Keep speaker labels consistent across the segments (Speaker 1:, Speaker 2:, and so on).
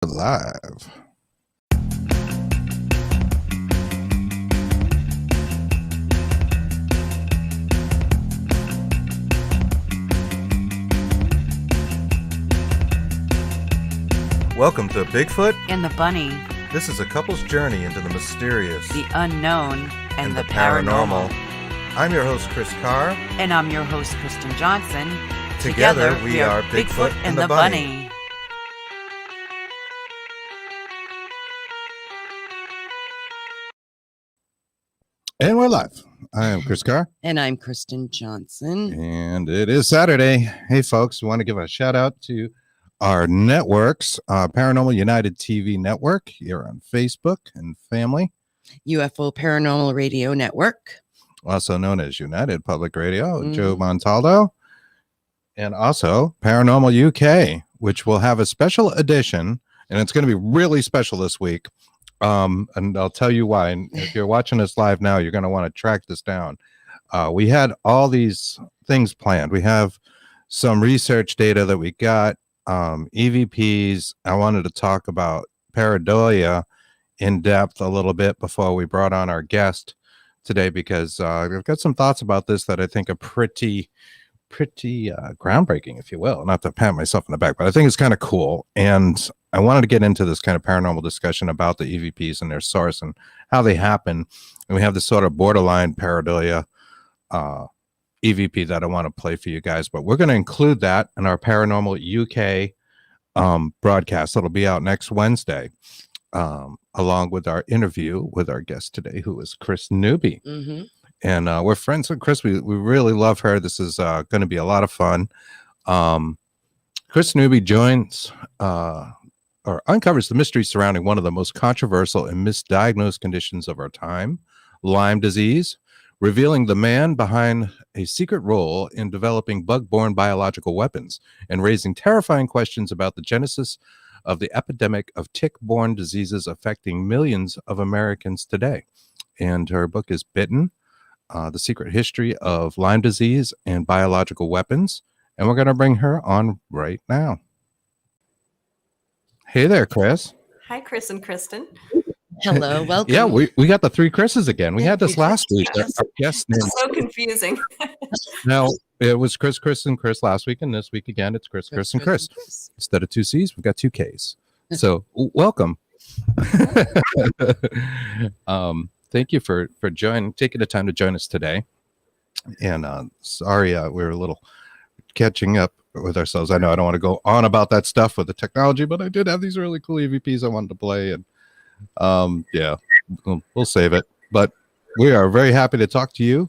Speaker 1: Live. Welcome to Bigfoot
Speaker 2: and the Bunny.
Speaker 1: This is a couple's journey into the mysterious,
Speaker 2: the unknown, and the paranormal.
Speaker 1: I'm your host, Chris Carr.
Speaker 2: And I'm your host, Kristen Johnson.
Speaker 1: Together we are Bigfoot and the Bunny. And we're live. I am Chris Carr.
Speaker 2: And I'm Kristen Johnson.
Speaker 1: And it is Saturday. Hey, folks, we want to give a shout out to our networks, Paranormal United TV Network here on Facebook and family.
Speaker 2: UFO Paranormal Radio Network.
Speaker 1: Also known as United Public Radio, Joe Montaldo. And also Paranormal UK, which will have a special edition. And it's going to be really special this week. And I'll tell you why. And if you're watching us live now, you're going to want to track this down. We had all these things planned. We have some research data that we got, EVPs. I wanted to talk about pareidolia in depth a little bit before we brought on our guest today, because I've got some thoughts about this that I think are pretty groundbreaking, if you will. Not to pat myself in the back, but I think it's kind of cool. And I wanted to get into this kind of paranormal discussion about the EVPs and their source and how they happen. And we have this sort of borderline pareidolia EVP that I want to play for you guys. But we're going to include that in our Paranormal UK broadcast. That'll be out next Wednesday, along with our interview with our guest today, who is Kris Newby.
Speaker 2: Mm-hmm.
Speaker 1: And we're friends with Kris. We really love her. This is going to be a lot of fun. Kris Newby joins or uncovers the mystery surrounding one of the most controversial and misdiagnosed conditions of our time, Lyme disease, revealing the man behind a secret role in developing bug-borne biological weapons and raising terrifying questions about the genesis of the epidemic of tick-borne diseases affecting millions of Americans today. And her book is Bitten, The Secret History of Lyme Disease and Biological Weapons. And we're going to bring her on right now. Hey there, Kris.
Speaker 3: Hi, Chris and Kristen.
Speaker 2: Hello, welcome.
Speaker 1: Yeah, we got the three Chris's again. We had this last week. Our guest name.
Speaker 3: It's so confusing.
Speaker 1: Now, it was Chris, and Chris last week, and this week again, it's Chris, and Chris. Instead of two C's, we've got two K's. So, welcome. Thank you for taking the time to join us today. And sorry, we were a little catching up with ourselves. I know I don't want to go on about that stuff with the technology, but I did have these really cool EVPs I wanted to play, and yeah, we'll save it. But we are very happy to talk to you.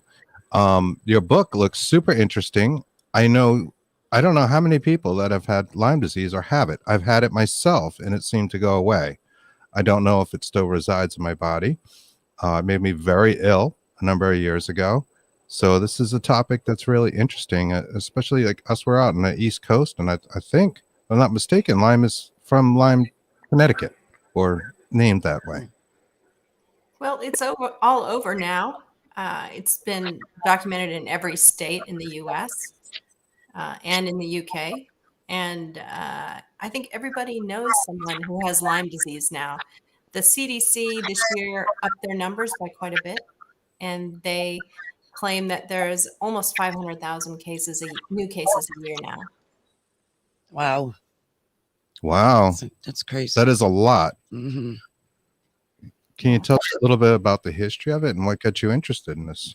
Speaker 1: Your book looks super interesting. I don't know how many people that have had Lyme disease or have it. I've had it myself, and it seemed to go away. I don't know if it still resides in my body. It made me very ill a number of years ago. So this is a topic that's really interesting, especially like us. We're out on the East Coast, and I think, if I'm not mistaken, Lyme is from Lyme, Connecticut, or named that way.
Speaker 3: Well, it's all over now. It's been documented in every state in the U.S. And in the U.K. And I think everybody knows someone who has Lyme disease now. The CDC this year upped their numbers by quite a bit, and they claim that there's almost 500,000 new cases a year now.
Speaker 2: Wow. That's crazy.
Speaker 1: That is a lot.
Speaker 2: Mm-hmm.
Speaker 1: Can you tell us a little bit about the history of it and what got you interested in this?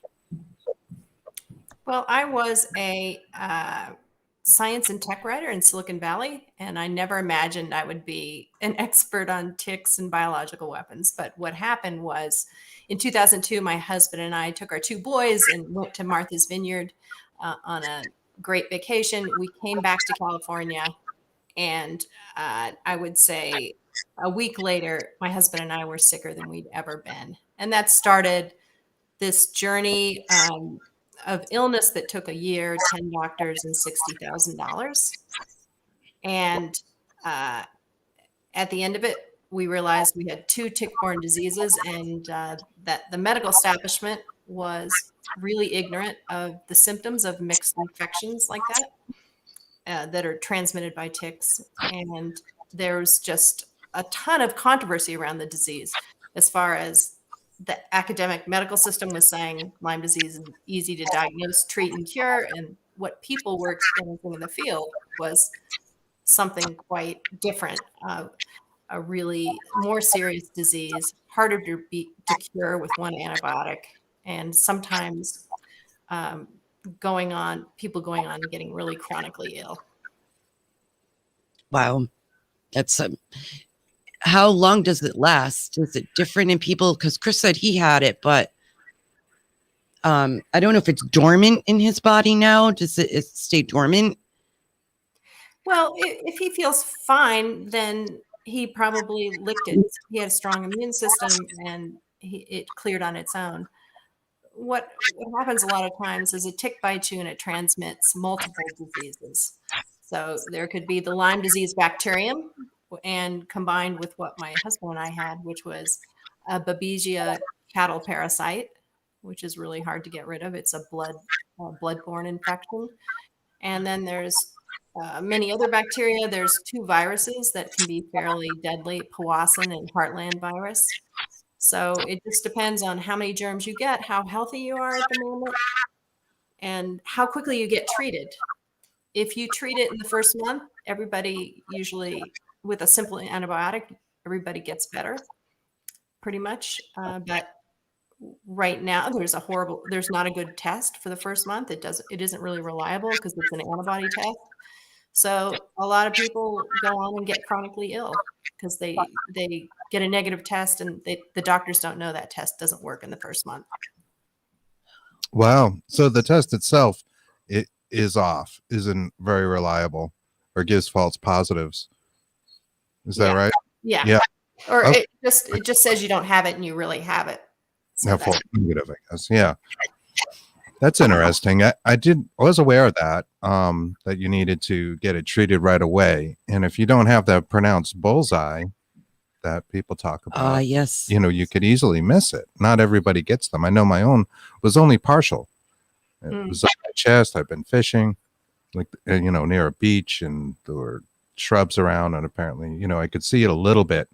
Speaker 3: Well, I was a science and tech writer in Silicon Valley, and I never imagined I would be an expert on ticks and biological weapons. But what happened was, in 2002, my husband and I took our two boys and went to Martha's Vineyard on a great vacation. We came back to California, and I would say a week later, my husband and I were sicker than we'd ever been. And that started this journey of illness that took a year, 10 doctors, and $60,000. And at the end of it, we realized we had two tick-borne diseases, and that the medical establishment was really ignorant of the symptoms of mixed infections like that that are transmitted by ticks. And there's just a ton of controversy around the disease, as far as the academic medical system was saying Lyme disease is easy to diagnose, treat, and cure, and what people were experiencing in the field was something quite different. A really more serious disease, harder to cure with one antibiotic, and sometimes people going on and getting really chronically ill.
Speaker 2: Wow. That's how long does it last? Is it different in people? Because Kris said he had it, but I don't know if it's dormant in his body now. Does it stay dormant?
Speaker 3: Well, if he feels fine, then he probably licked it. He had a strong immune system, and it cleared on its own. What happens a lot of times is a tick bites you and it transmits multiple diseases. So there could be the Lyme disease bacterium, and combined with what my husband and I had, which was a Babesia cattle parasite, which is really hard to get rid of. It's a bloodborne infection. And then there's many other bacteria. There's 2 viruses that can be fairly deadly, Powassan and Heartland virus. So it just depends on how many germs you get, how healthy you are at the moment, and how quickly you get treated. If you treat it in the first month, everybody usually, with a simple antibiotic, everybody gets better pretty much. But right now there's not a good test for the first month. It isn't really reliable because it's an antibody test. So a lot of people go on and get chronically ill because they get a negative test, and the doctors don't know that test doesn't work in the first month.
Speaker 1: Wow. So the test itself, it isn't very reliable, or gives false positives. Is that right?
Speaker 3: Yeah.
Speaker 1: Yeah.
Speaker 3: Or
Speaker 1: Okay.
Speaker 3: it just says you don't have it and you really have it. So
Speaker 1: No, false negative, I guess. Yeah. That's interesting. I was aware of that, that you needed to get it treated right away. And if you don't have that pronounced bullseye that people talk about,
Speaker 2: Yes.
Speaker 1: you could easily miss it. Not everybody gets them. I know my own was only partial. It was on my chest. I've been fishing, near a beach, and there were shrubs around, and apparently, I could see it a little bit,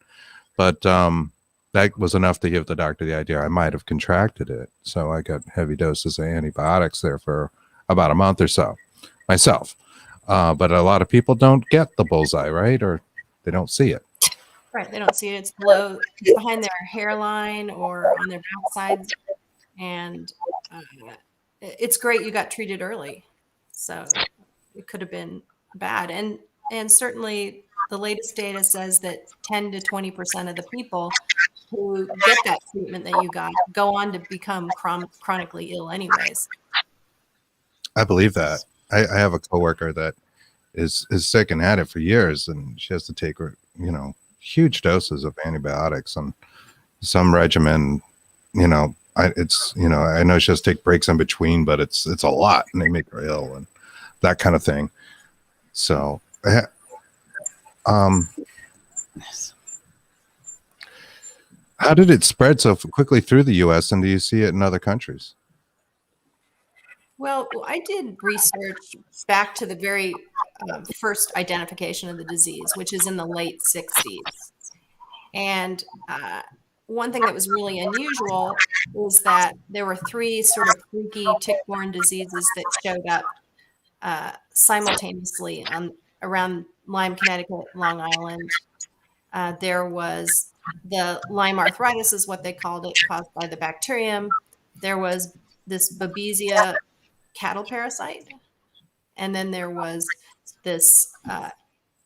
Speaker 1: but that was enough to give the doctor the idea I might have contracted it. So I got heavy doses of antibiotics there for about a month or so myself. But a lot of people don't get the bullseye, right? Or they don't see it.
Speaker 3: Right. They don't see it. It's behind their hairline or on their backside. And it's great you got treated early. So it could have been bad. And certainly the latest data says that 10 to 20% of the people who get that treatment that you got go on to become chronically ill anyways.
Speaker 1: I believe that. I have a coworker that is sick and had it for years, and she has to take, huge doses of antibiotics and some regimen. I know she has to take breaks in between, but it's a lot, and they make her ill and that kind of thing. So, how did it spread so quickly through the U.S., and do you see it in other countries?
Speaker 3: Well, I did research back to the very first identification of the disease, which is in the late 60s. And one thing that was really unusual was that there were 3 sort of freaky tick-borne diseases that showed up simultaneously around Lyme, Connecticut, Long Island. There was the Lyme arthritis, is what they called it, caused by the bacterium. There was this Babesia cattle parasite. And then there was this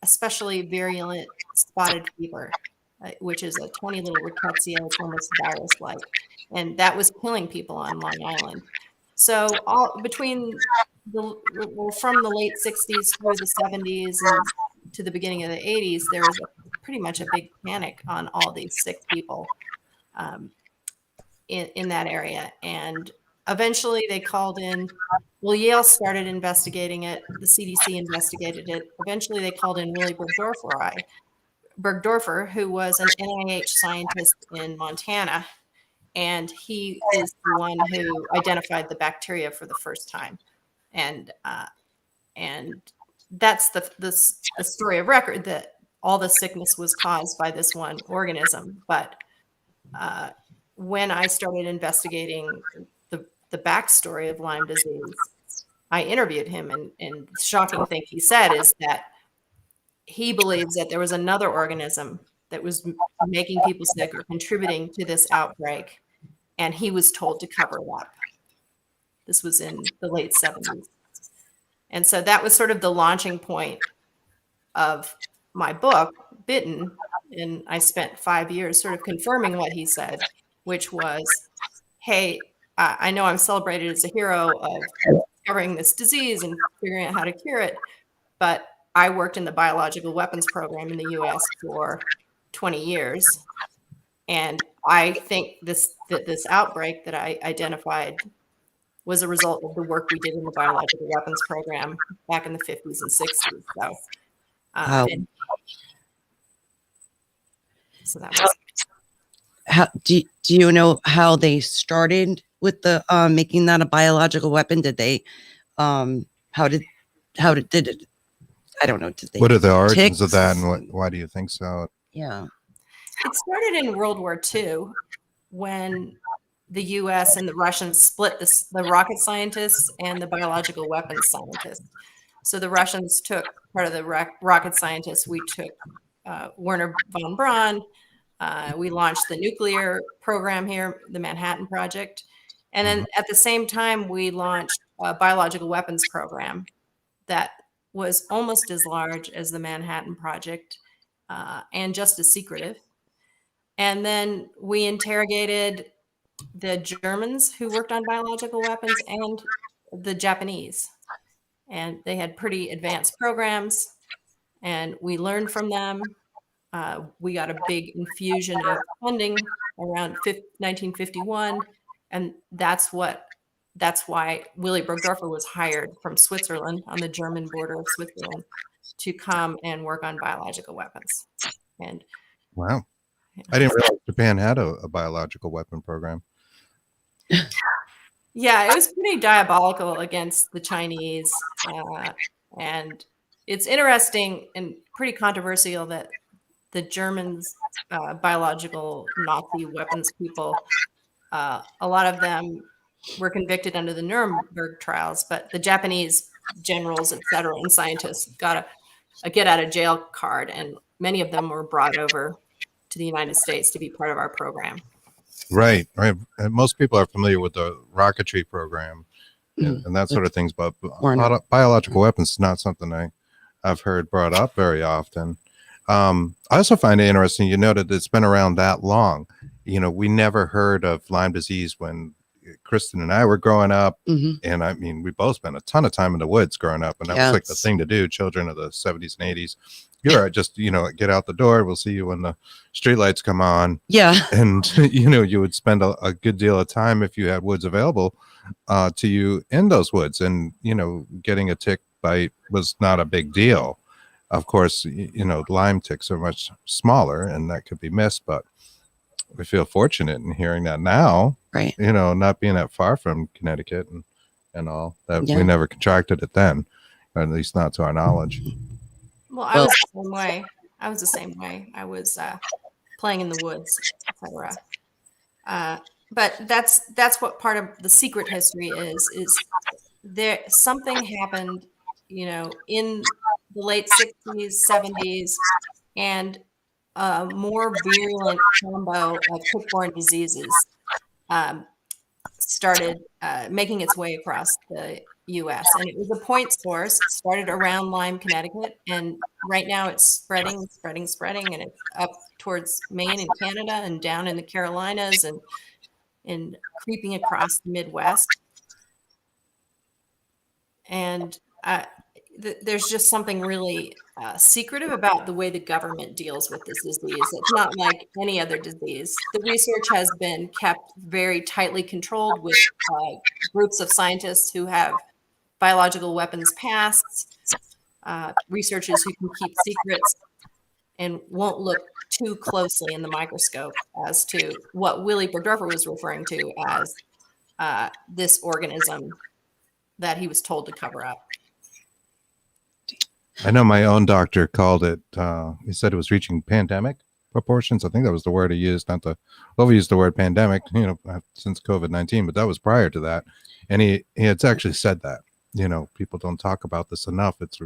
Speaker 3: especially virulent spotted fever, which is a 20 little rickettsia. It's almost virus-like. And that was killing people on Long Island. So from the late 60s through the 70s and to the beginning of the 80s, there was pretty much a big panic on all these sick people in that area. And eventually they called in, Yale started investigating it. The CDC investigated it. Eventually they called in Willy Bergdorfer, who was an NIH scientist in Montana. And he is the one who identified the bacteria for the first time. And that's the story of record, that all the sickness was caused by this one organism. But when I started investigating the backstory of Lyme disease, I interviewed him, and the shocking thing he said is that he believes that there was another organism that was making people sick or contributing to this outbreak, and he was told to cover it up. This was in the late 70s. And so that was sort of the launching point of my book, Bitten, and I spent 5 years sort of confirming what he said, which was, hey, I know I'm celebrated as a hero of discovering this disease and figuring out how to cure it, but I worked in the biological weapons program in the US for 20 years. And I think this outbreak that I identified was a result of the work we did in the biological weapons program back in the 50s and 60s. So, so that was.
Speaker 2: How do you know how they started with the making that a biological weapon? Did they how did it, I don't know, did they,
Speaker 1: what are the origins
Speaker 2: ticks?
Speaker 1: of that, and why do you think so?
Speaker 2: Yeah.
Speaker 3: It started in World War II when the US and the Russians split the rocket scientists and the biological weapons scientists. So the Russians took part of the rocket scientists. We took Werner von Braun. We launched the nuclear program here, the Manhattan Project. And then at the same time, we launched a biological weapons program that was almost as large as the Manhattan Project and just as secretive. And then we interrogated the Germans who worked on biological weapons and the Japanese. And they had pretty advanced programs, and we learned from them. We got a big infusion of funding around 1951, and that's why Willy Burgdorfer was hired from Switzerland, on the German border of Switzerland, to come and work on biological weapons. And
Speaker 1: wow, I didn't realize Japan had a biological weapon program.
Speaker 3: Yeah, it was pretty diabolical against the Chinese, and it's interesting and pretty controversial that the Germans, biological Nazi weapons people, a lot of them were convicted under the Nuremberg trials, but the Japanese generals, et cetera, and scientists got a get out of jail card, and many of them were brought over to the United States to be part of our program.
Speaker 1: Right. And most people are familiar with the rocketry program and that sort of things, but biological weapons is not something I've heard brought up very often. I also find it interesting, you noted that it's been around that long. You know, we never heard of Lyme disease when Kristen and I were growing up. And I mean, we both spent a ton of time in the woods growing up, and that was like the thing to do, children of the 70s and 80s. You're just, you know, get out the door. We'll see you when the streetlights come on.
Speaker 2: Yeah.
Speaker 1: And, you know, you would spend a good deal of time, if you had woods available to you, in those woods. And, you know, getting a tick bite was not a big deal. Of course, you know, Lyme ticks are much smaller and that could be missed, but we feel fortunate in hearing that now,
Speaker 2: right?
Speaker 1: You know, not being that far from Connecticut and all that, we never contracted it then, or at least not to our knowledge.
Speaker 3: Well, I was the same way. I was playing in the woods, etc. But that's what part of the secret history is there something happened, you know, in the late 60s, 70s, and a more virulent combo of tick-borne diseases started making its way across the U.S. And it was a point source. It started around Lyme, Connecticut, and right now it's spreading, and it's up towards Maine and Canada and down in the Carolinas and creeping across the Midwest. And there's just something really secretive about the way the government deals with this disease. It's not like any other disease. The research has been kept very tightly controlled with groups of scientists who have biological weapons pasts, researchers who can keep secrets and won't look too closely in the microscope as to what Willy Burgdorfer was referring to as this organism that he was told to cover up.
Speaker 1: I know my own doctor called it, he said it was reaching pandemic proportions. I think that was the word he used, not to overuse the word pandemic, since COVID-19, but that was prior to that. And he had actually said that, people don't talk about this enough. It's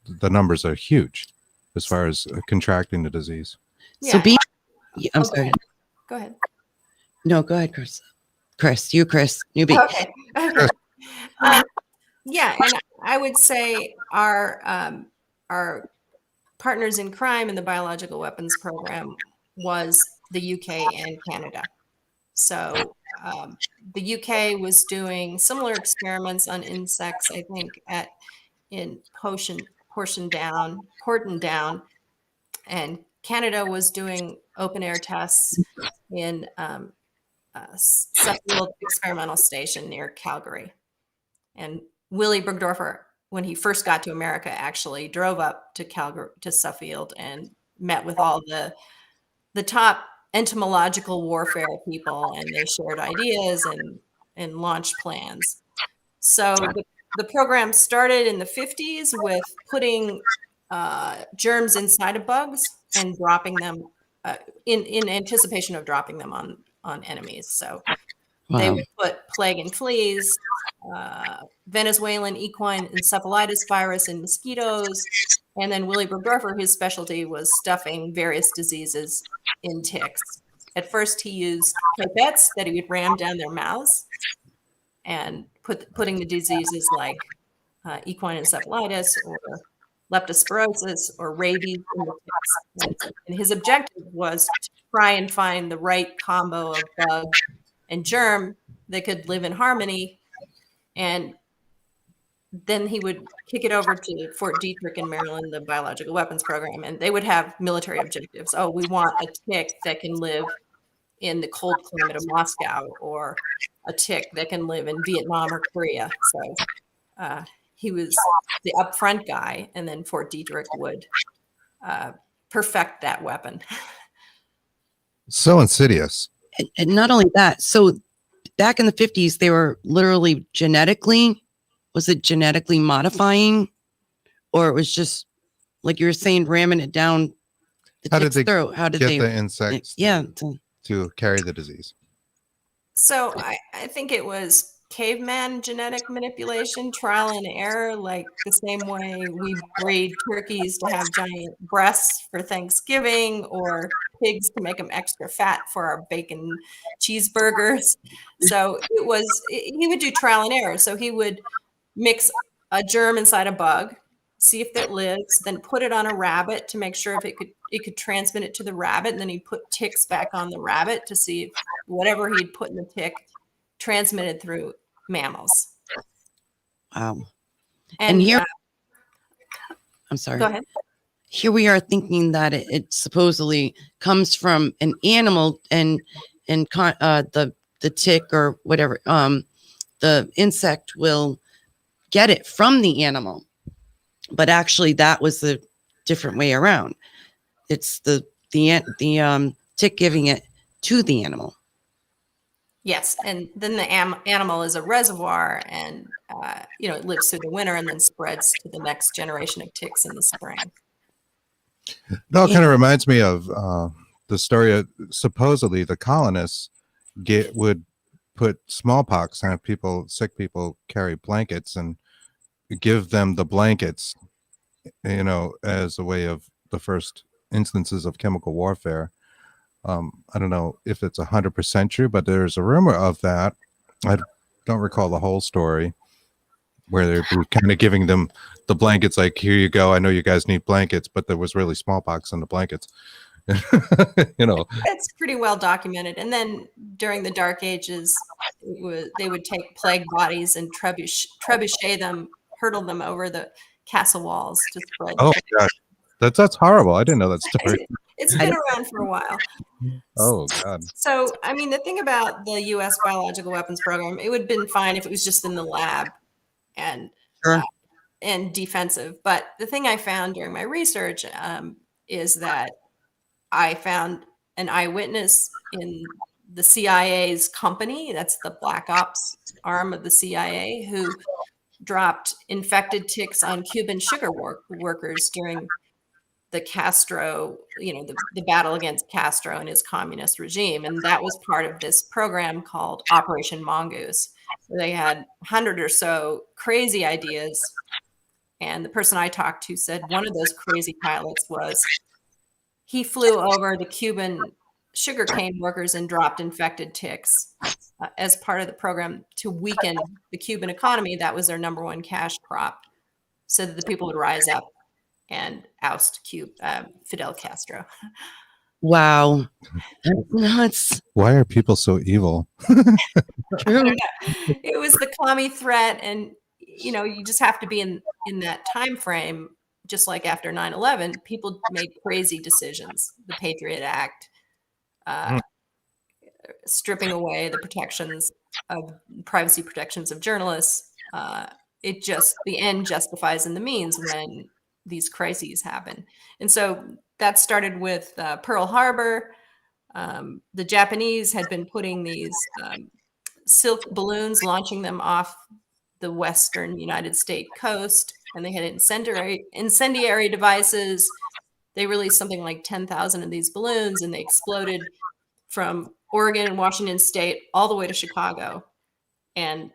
Speaker 1: the numbers are huge as far as contracting the disease.
Speaker 2: So
Speaker 3: Yeah.
Speaker 2: I'm
Speaker 3: Oh,
Speaker 2: sorry.
Speaker 3: Go ahead.
Speaker 2: No, go ahead, Kris. Kris Newby.
Speaker 3: Okay. Yeah, and I would say our partners in crime in the biological weapons program was the UK and Canada. So the UK was doing similar experiments on insects, I think, in Portion Down, and Canada was doing open air tests in Suffield Experimental Station near Calgary. And Willy Burgdorfer, when he first got to America, actually drove up to Calgary to Suffield and met with all the top entomological warfare people, and they shared ideas and launched plans. So the program started in the 50s with putting germs inside of bugs and dropping them in anticipation of dropping them on enemies. So they would put plague and fleas, Venezuelan equine encephalitis virus in mosquitoes, and then Willy Burgdorfer, his specialty was stuffing various diseases in ticks. At first, he used pipettes that he would ram down their mouths and putting the diseases like equine encephalitis or leptospirosis or rabies in the ticks. And his objective was to try and find the right combo of bug and germ that could live in harmony. And then he would kick it over to Fort Detrick in Maryland, the biological weapons program, and they would have military objectives. Oh, we want a tick that can live in the cold climate of Moscow, or a tick that can live in Vietnam or Korea. So he was the upfront guy, and then Fort Detrick would perfect that weapon.
Speaker 1: So insidious.
Speaker 2: And not only that, so back in the 50s, they were literally genetically modifying, or it was just like you were saying, ramming it down the tick's throat? How did they
Speaker 1: get the insects to carry the disease?
Speaker 3: So I think it was caveman genetic manipulation, trial and error, like the same way we breed turkeys to have giant breasts for Thanksgiving, or pigs to make them extra fat for our bacon cheeseburgers. So he would do trial and error. So he would mix a germ inside a bug, see if it lives, then put it on a rabbit to make sure if it could transmit it to the rabbit, and then he'd put ticks back on the rabbit to see if whatever he'd put in the tick transmitted through mammals.
Speaker 2: Wow.
Speaker 3: And
Speaker 2: here, I'm sorry.
Speaker 3: Go ahead.
Speaker 2: Here we are thinking that it supposedly comes from an animal, and the tick or whatever, the insect will get it from the animal, but actually that was the different way around. It's the tick giving it to the animal.
Speaker 3: Yes, and then the animal is a reservoir, and it lives through the winter and then spreads to the next generation of ticks in the spring.
Speaker 1: It all kind of reminds me of the story of supposedly the colonists would put smallpox and have sick people carry blankets and give them the blankets, as a way of the first instances of chemical warfare. I don't know if it's 100% true, but there's a rumor of that. I don't recall the whole story, where they're kind of giving them the blankets, like, here you go, I know you guys need blankets, but there was really smallpox in the blankets.
Speaker 3: It's pretty well documented. And then during the Dark Ages, they would take plague bodies and trebuchet them, hurtle them over the castle walls to spread.
Speaker 1: Oh my gosh, that's horrible. I didn't know that story.
Speaker 3: It's been around for a while.
Speaker 1: Oh God.
Speaker 3: So, I mean, the thing about the U.S. biological weapons program, it would have been fine if it was just in the lab and defensive. But the thing I found during my research is that I found an eyewitness in the CIA's company, that's the Black Ops arm of the CIA, who dropped infected ticks on Cuban sugar workers during the Castro, the battle against Castro and his communist regime. And that was part of this program called Operation Mongoose, where they had 100 or so crazy ideas. And the person I talked to said one of those crazy pilots was he flew over the Cuban sugarcane workers and dropped infected ticks as part of the program to weaken the Cuban economy. That was their number one cash crop, so that the people would rise up and oust Fidel Castro.
Speaker 2: Wow. That's nuts.
Speaker 1: Why are people so evil?
Speaker 2: True.
Speaker 3: It was the commie threat, and you just have to be in that time frame. Just like after 9/11, people made crazy decisions. The Patriot Act, stripping away the protections of privacy protections of journalists. The end justifies in the means when these crises happen. And so that started with Pearl Harbor. The Japanese had been putting these silk balloons, launching them off the western United States coast, and they had incendiary devices. They released something like 10,000 of these balloons, and they exploded from Oregon and Washington State all the way to Chicago. And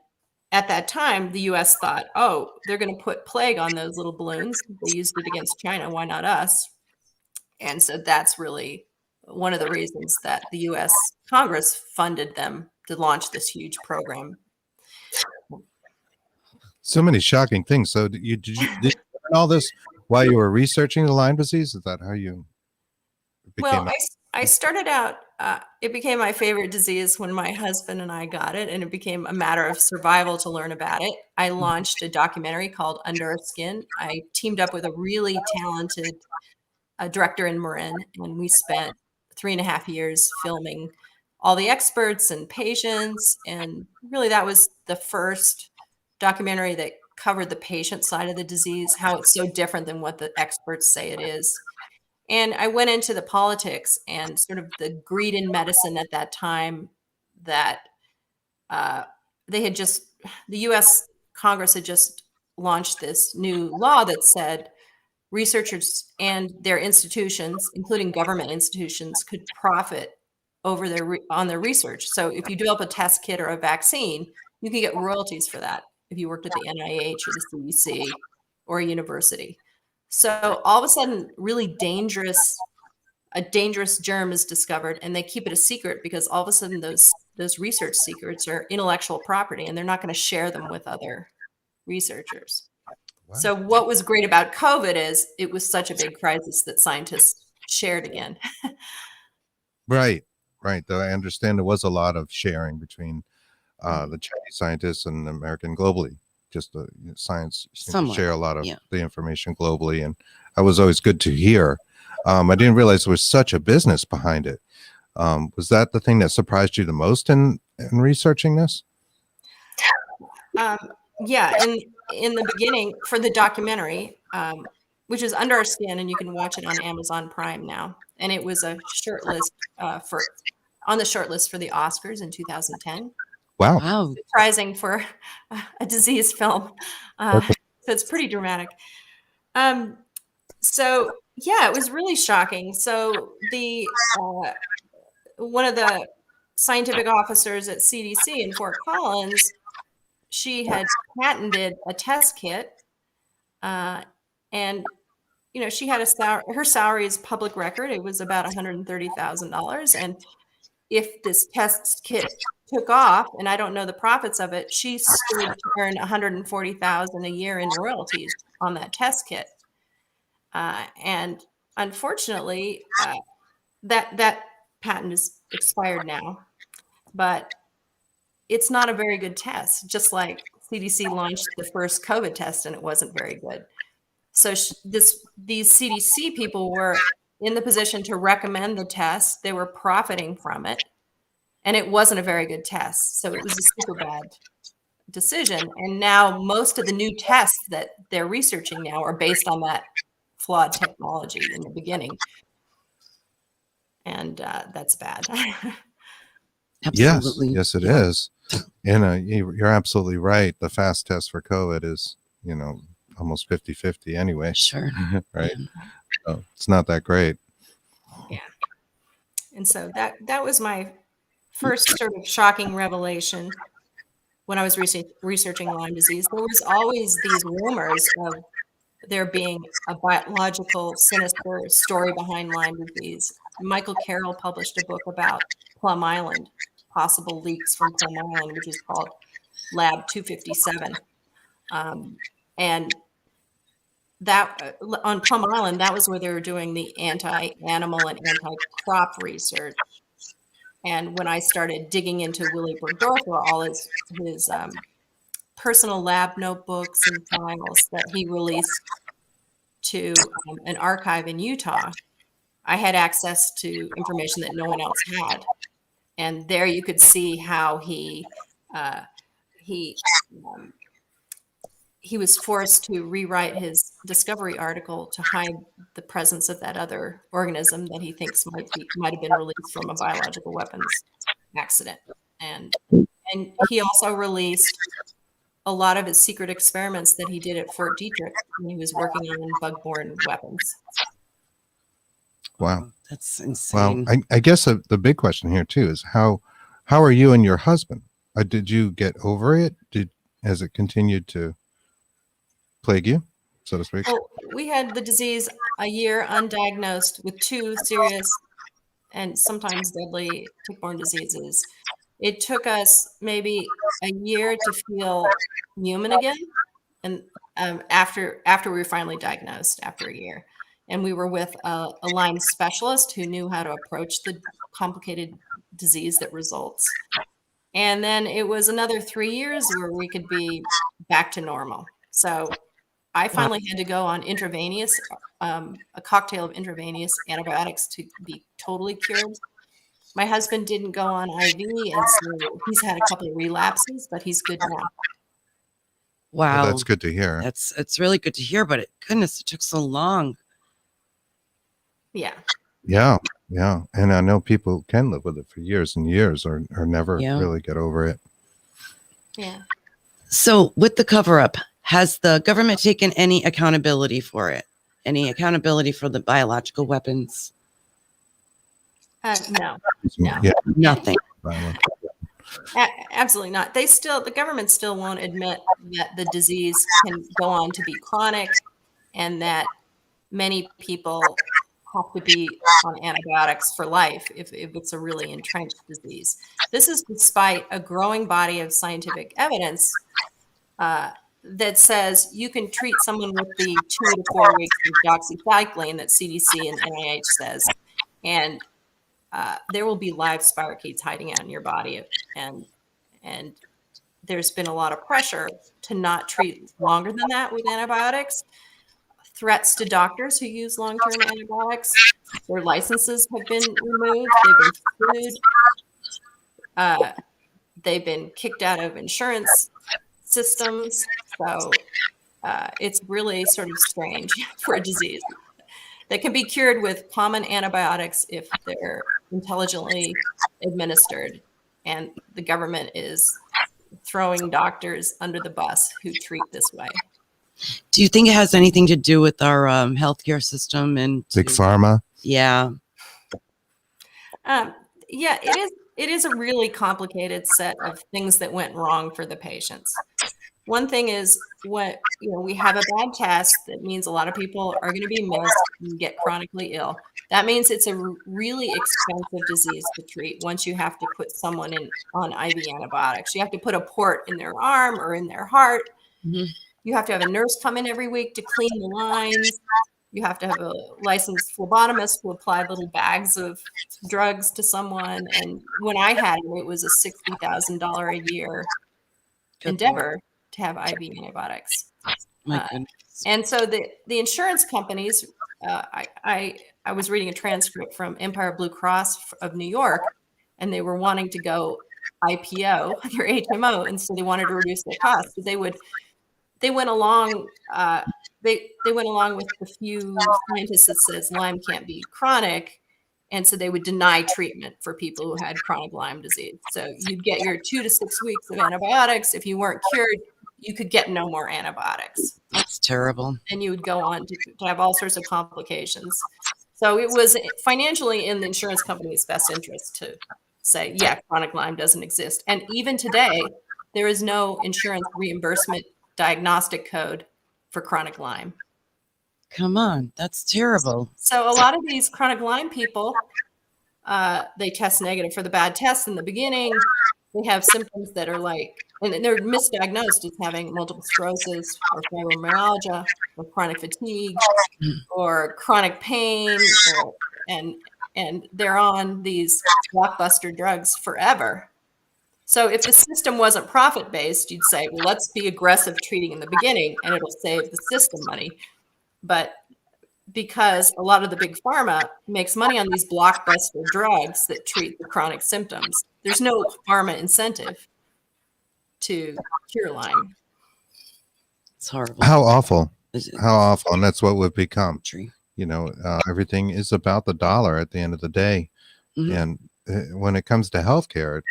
Speaker 3: at that time, the U.S. thought, oh, they're going to put plague on those little balloons. They used it against China. Why not us? And so that's really one of the reasons that the U.S. Congress funded them to launch this huge program.
Speaker 1: So many shocking things. So did you learn all this while you were researching the Lyme disease? Is that how you became?
Speaker 3: Well, I started out, it became my favorite disease when my husband and I got it, and it became a matter of survival to learn about it. I launched a documentary called Under Our Skin. I teamed up with a really talented director in Marin, and we spent 3.5 years filming all the experts and patients. And really, that was the first documentary that covered the patient side of the disease, how it's so different than what the experts say it is. And I went into the politics and sort of the greed in medicine at that time, that the U.S. Congress had just launched this new law that said researchers and their institutions, including government institutions, could profit over on their research. So if you develop a test kit or a vaccine, you can get royalties for that if you worked at the NIH or the CDC or a university. So all of a sudden, a dangerous germ is discovered, and they keep it a secret because all of a sudden those research secrets are intellectual property, and they're not going to share them with other researchers. Wow. So what was great about COVID is it was such a big crisis that scientists shared again.
Speaker 1: Right. Though I understand there was a lot of sharing between the Chinese scientists and American globally. Just science seems to share a lot of the information globally, and that was always good to hear. I didn't realize there was such a business behind it. Was that the thing that surprised you the most in researching this?
Speaker 3: Yeah, in the beginning for the documentary, which is Under Our Skin, and you can watch it on Amazon Prime now. And it was a shortlist on the shortlist for the Oscars in 2010.
Speaker 1: Wow.
Speaker 3: Surprising for a disease film. So it's pretty dramatic. So yeah, it was really shocking. So the one of the scientific officers at CDC in Fort Collins, she had patented a test kit, and she had her salary is public record. It was about $130,000, and if this test kit took off, and I don't know the profits of it, she stood to earn $140,000 a year in royalties on that test kit. And unfortunately, that patent is expired now, but it's not a very good test. Just like CDC launched the first COVID test, and it wasn't very good. So these CDC people were in the position to recommend the test. They were profiting from it, and it wasn't a very good test. So it was a super bad decision. And now most of the new tests that they're researching now are based on that flawed technology in the beginning. And that's bad.
Speaker 2: Absolutely.
Speaker 1: Yes, it is. And you're absolutely right. The fast test for COVID is, almost 50-50 anyway.
Speaker 2: Sure.
Speaker 1: Right. So it's not that great.
Speaker 3: Yeah. And so that was my first sort of shocking revelation when I was researching Lyme disease. There was always these rumors of there being a biological sinister story behind Lyme disease. Michael Carroll published a book about Plum Island, possible leaks from Plum Island, which is called Lab 257. And that on Plum Island, that was where they were doing the anti-animal and anti-crop research. And when I started digging into Willy Burgdorfer, all his personal lab notebooks and files that he released to an archive in Utah, I had access to information that no one else had. And there you could see how he was forced to rewrite his discovery article to hide the presence of that other organism that he thinks might have been released from a biological weapons accident. And he also released a lot of his secret experiments that he did at Fort Detrick when he was working on bug-borne weapons.
Speaker 1: Wow.
Speaker 2: That's insane.
Speaker 1: Well, I guess the big question here too is how are you and your husband? Did you get over it? Has it continued to plague you, so to speak?
Speaker 3: Well, we had the disease a year undiagnosed with 2 serious and sometimes deadly tick-borne diseases. It took us maybe a year to feel human again, and after we were finally diagnosed, after a year, and we were with a Lyme specialist who knew how to approach the complicated disease that results. And then it was another 3 years where we could be back to normal. So I finally had to go on intravenous, a cocktail of intravenous antibiotics to be totally cured. My husband didn't go on IV, and so he's had a couple of relapses, but he's good now.
Speaker 2: Wow.
Speaker 1: Well, that's good to hear.
Speaker 2: It's really good to hear, but goodness, it took so long.
Speaker 3: Yeah.
Speaker 1: Yeah. And I know people can live with it for years and years or never
Speaker 2: Yeah.
Speaker 1: really get over it.
Speaker 3: Yeah.
Speaker 2: So with the Coverup, has the government taken any accountability for it? Any accountability for the biological weapons?
Speaker 3: No.
Speaker 1: Yeah.
Speaker 2: Nothing.
Speaker 3: Absolutely not. The government still won't admit that the disease can go on to be chronic and that many people have to be on antibiotics for life if it's a really entrenched disease. This is despite a growing body of scientific evidence that says you can treat someone with the 2 to 4 weeks of doxycycline that CDC and NIH says, and there will be live spirochetes hiding out in your body, and there's been a lot of pressure to not treat longer than that with antibiotics. Threats to doctors who use long-term antibiotics. Their licenses have been removed. They've been sued. They've been kicked out of insurance systems. So it's really sort of strange for a disease that can be cured with common antibiotics if they're intelligently administered. And the government is throwing doctors under the bus who treat this way.
Speaker 2: Do you think it has anything to do with our healthcare system and
Speaker 1: Big pharma?
Speaker 2: Yeah.
Speaker 3: Yeah, it is a really complicated set of things that went wrong for the patients. One thing is we have a bad test. That means a lot of people are going to be missed and get chronically ill. That means it's a really expensive disease to treat once you have to put someone on IV antibiotics. You have to put a port in their arm or in their heart.
Speaker 2: Mm-hmm.
Speaker 3: You have to have a nurse come in every week to clean the lines. You have to have a licensed phlebotomist to apply little bags of drugs to someone. And when I had it was a $60,000 a year endeavor to have IV antibiotics.
Speaker 2: My goodness.
Speaker 3: And so the insurance companies, I was reading a transcript from Empire Blue Cross of New York, and they were wanting to go IPO, their HMO, and so they wanted to reduce their costs. But they went along. They went along with the few scientists that says Lyme can't be chronic, And so they would deny treatment for people who had chronic Lyme disease. So you'd get your 2 to 6 weeks of antibiotics. If you weren't cured, you could get no more antibiotics.
Speaker 2: That's terrible.
Speaker 3: And you would go on to have all sorts of complications. So it was financially in the insurance company's best interest to say, yeah, chronic Lyme doesn't exist. And even today, there is no insurance reimbursement diagnostic code for chronic Lyme.
Speaker 2: Come on, that's terrible.
Speaker 3: So a lot of these chronic Lyme people, they test negative for the bad tests in the beginning. They have symptoms that are like, and they're misdiagnosed as having multiple sclerosis or fibromyalgia or chronic fatigue or chronic pain, and they're on these blockbuster drugs forever. So if the system wasn't profit-based, you'd say, well, let's be aggressive treating in the beginning and it'll save the system money. But because a lot of the big pharma makes money on these blockbuster drugs that treat the chronic symptoms, there's no pharma incentive to cure Lyme.
Speaker 2: It's horrible.
Speaker 1: How awful.
Speaker 2: Is it
Speaker 1: How awful. And that's what we've become.
Speaker 2: true?
Speaker 1: You know, everything is about the dollar at the end of the day.
Speaker 2: Mhm.
Speaker 1: And when it comes to healthcare,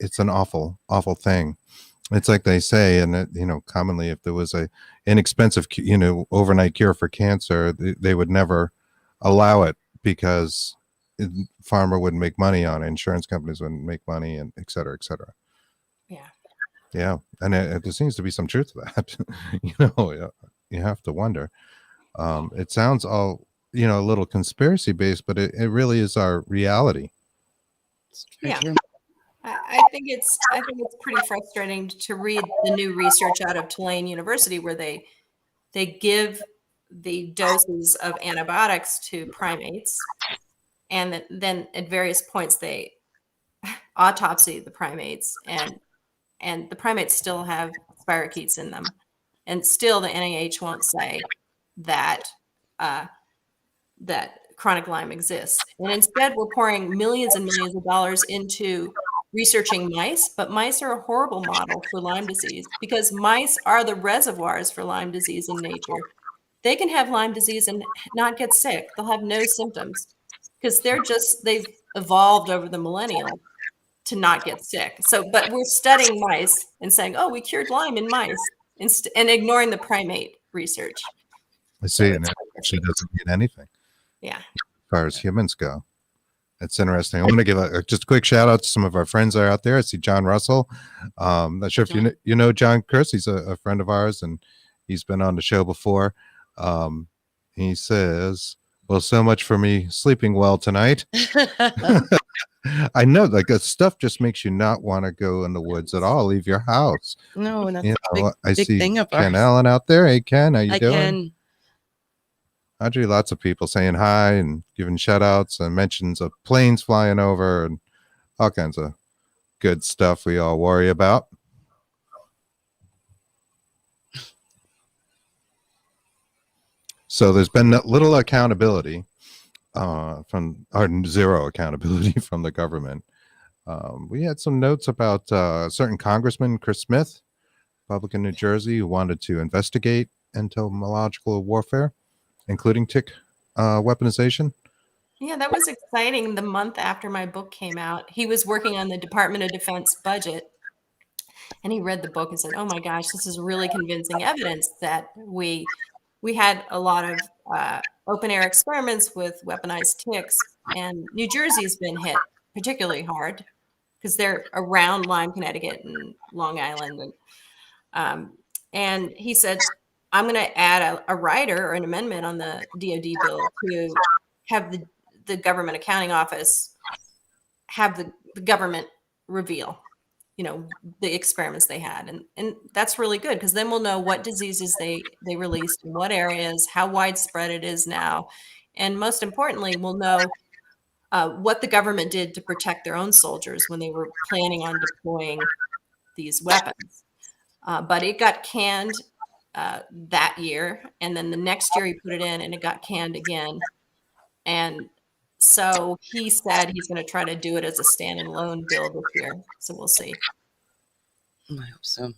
Speaker 1: it's an awful, awful thing. It's like they say, and you know, commonly, if there was a inexpensive, you know, overnight cure for cancer, they would never allow it because pharma wouldn't make money on it, insurance companies wouldn't make money, and et cetera, et cetera.
Speaker 3: Yeah.
Speaker 1: Yeah, and there seems to be some truth to that. You know, you have to wonder. It sounds all, you know, a little conspiracy based, but it really is our reality.
Speaker 2: It's very
Speaker 3: Yeah.
Speaker 2: true.
Speaker 3: I think it's pretty frustrating to read the new research out of Tulane University where they give the doses of antibiotics to primates, and then at various points they autopsy the primates, and the primates still have spirochetes in them, and still the NIH won't say that that chronic Lyme exists. And instead, we're pouring millions and millions of dollars into researching mice, but mice are a horrible model for Lyme disease because mice are the reservoirs for Lyme disease in nature. They can have Lyme disease and not get sick. They'll have no symptoms because they've evolved over the millennia to not get sick. So, but we're studying mice and saying, oh, we cured Lyme in mice and ignoring the primate research.
Speaker 1: I see, and
Speaker 3: it's
Speaker 1: it actually doesn't mean anything
Speaker 3: Yeah.
Speaker 1: as far as humans go. It's interesting. I want to give just a quick shout out to some of our friends that are out there. I see John Russell. Not sure if you know John Kris. He's a friend of ours, and he's been on the show before. He says, "Well, so much for me sleeping well tonight." I know, like that stuff just makes you not want to go in the woods at all. Leave your house.
Speaker 2: No, that's
Speaker 1: You know,
Speaker 2: a
Speaker 1: I
Speaker 2: big
Speaker 1: see
Speaker 2: thing of
Speaker 1: Ken
Speaker 2: ours.
Speaker 1: Allen out there. Hey, Ken, how you
Speaker 2: I
Speaker 1: doing?
Speaker 2: can.
Speaker 1: Audrey, lots of people saying hi and giving shout outs and mentions of planes flying over and all kinds of good stuff we all worry about. So there's been little accountability from or zero accountability from the government. We had some notes about a certain Congressman, Kris Smith, Republican, New Jersey, who wanted to investigate entomological warfare, including tick weaponization.
Speaker 3: Yeah, that was exciting. The month after my book came out, he was working on the Department of Defense budget, and he read the book and said, "Oh my gosh, this is really convincing evidence that we had a lot of open air experiments with weaponized ticks, and New Jersey's been hit particularly hard because they're around Lyme, Connecticut, and Long Island, and he said, I'm going to add a rider or an amendment on the DoD bill to have the government accounting office have the government reveal, you know, the experiments they had. And that's really good because then we'll know what diseases they released in what areas, how widespread it is now. And most importantly, we'll know what the government did to protect their own soldiers when they were planning on deploying these weapons. But it got canned that year. And then the next year he put it in and it got canned again. And so he said he's going to try to do it as a standalone bill this year. So we'll see.
Speaker 2: I hope so.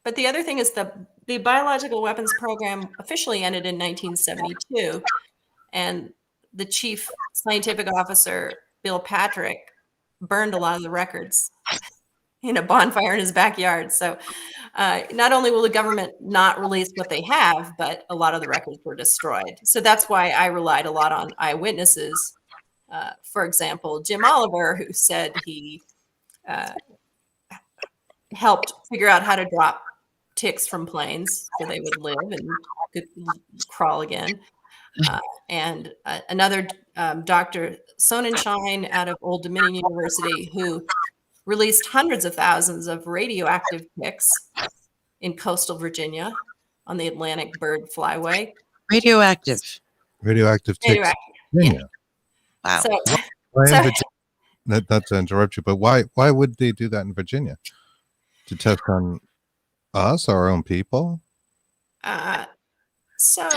Speaker 3: But the other thing is the biological weapons program officially ended in 1972. And the chief scientific officer, Bill Patrick, burned a lot of the records in a bonfire in his backyard. So not only will the government not release what they have, but a lot of the records were destroyed. So that's why I relied a lot on eyewitnesses. For example, Jim Oliver, who said he helped figure out how to drop ticks from planes so they would live and could crawl again. And another Dr. Sonnenschein out of Old Dominion University, who released hundreds of thousands of radioactive ticks in coastal Virginia on the Atlantic bird flyway.
Speaker 2: Radioactive.
Speaker 1: Radioactive ticks.
Speaker 3: Radioactive,
Speaker 1: Virginia.
Speaker 2: Wow.
Speaker 3: So,
Speaker 1: Why in
Speaker 3: so
Speaker 1: Virginia? Not to interrupt you, but why would they do that in Virginia? To test on us, our own people?
Speaker 3: so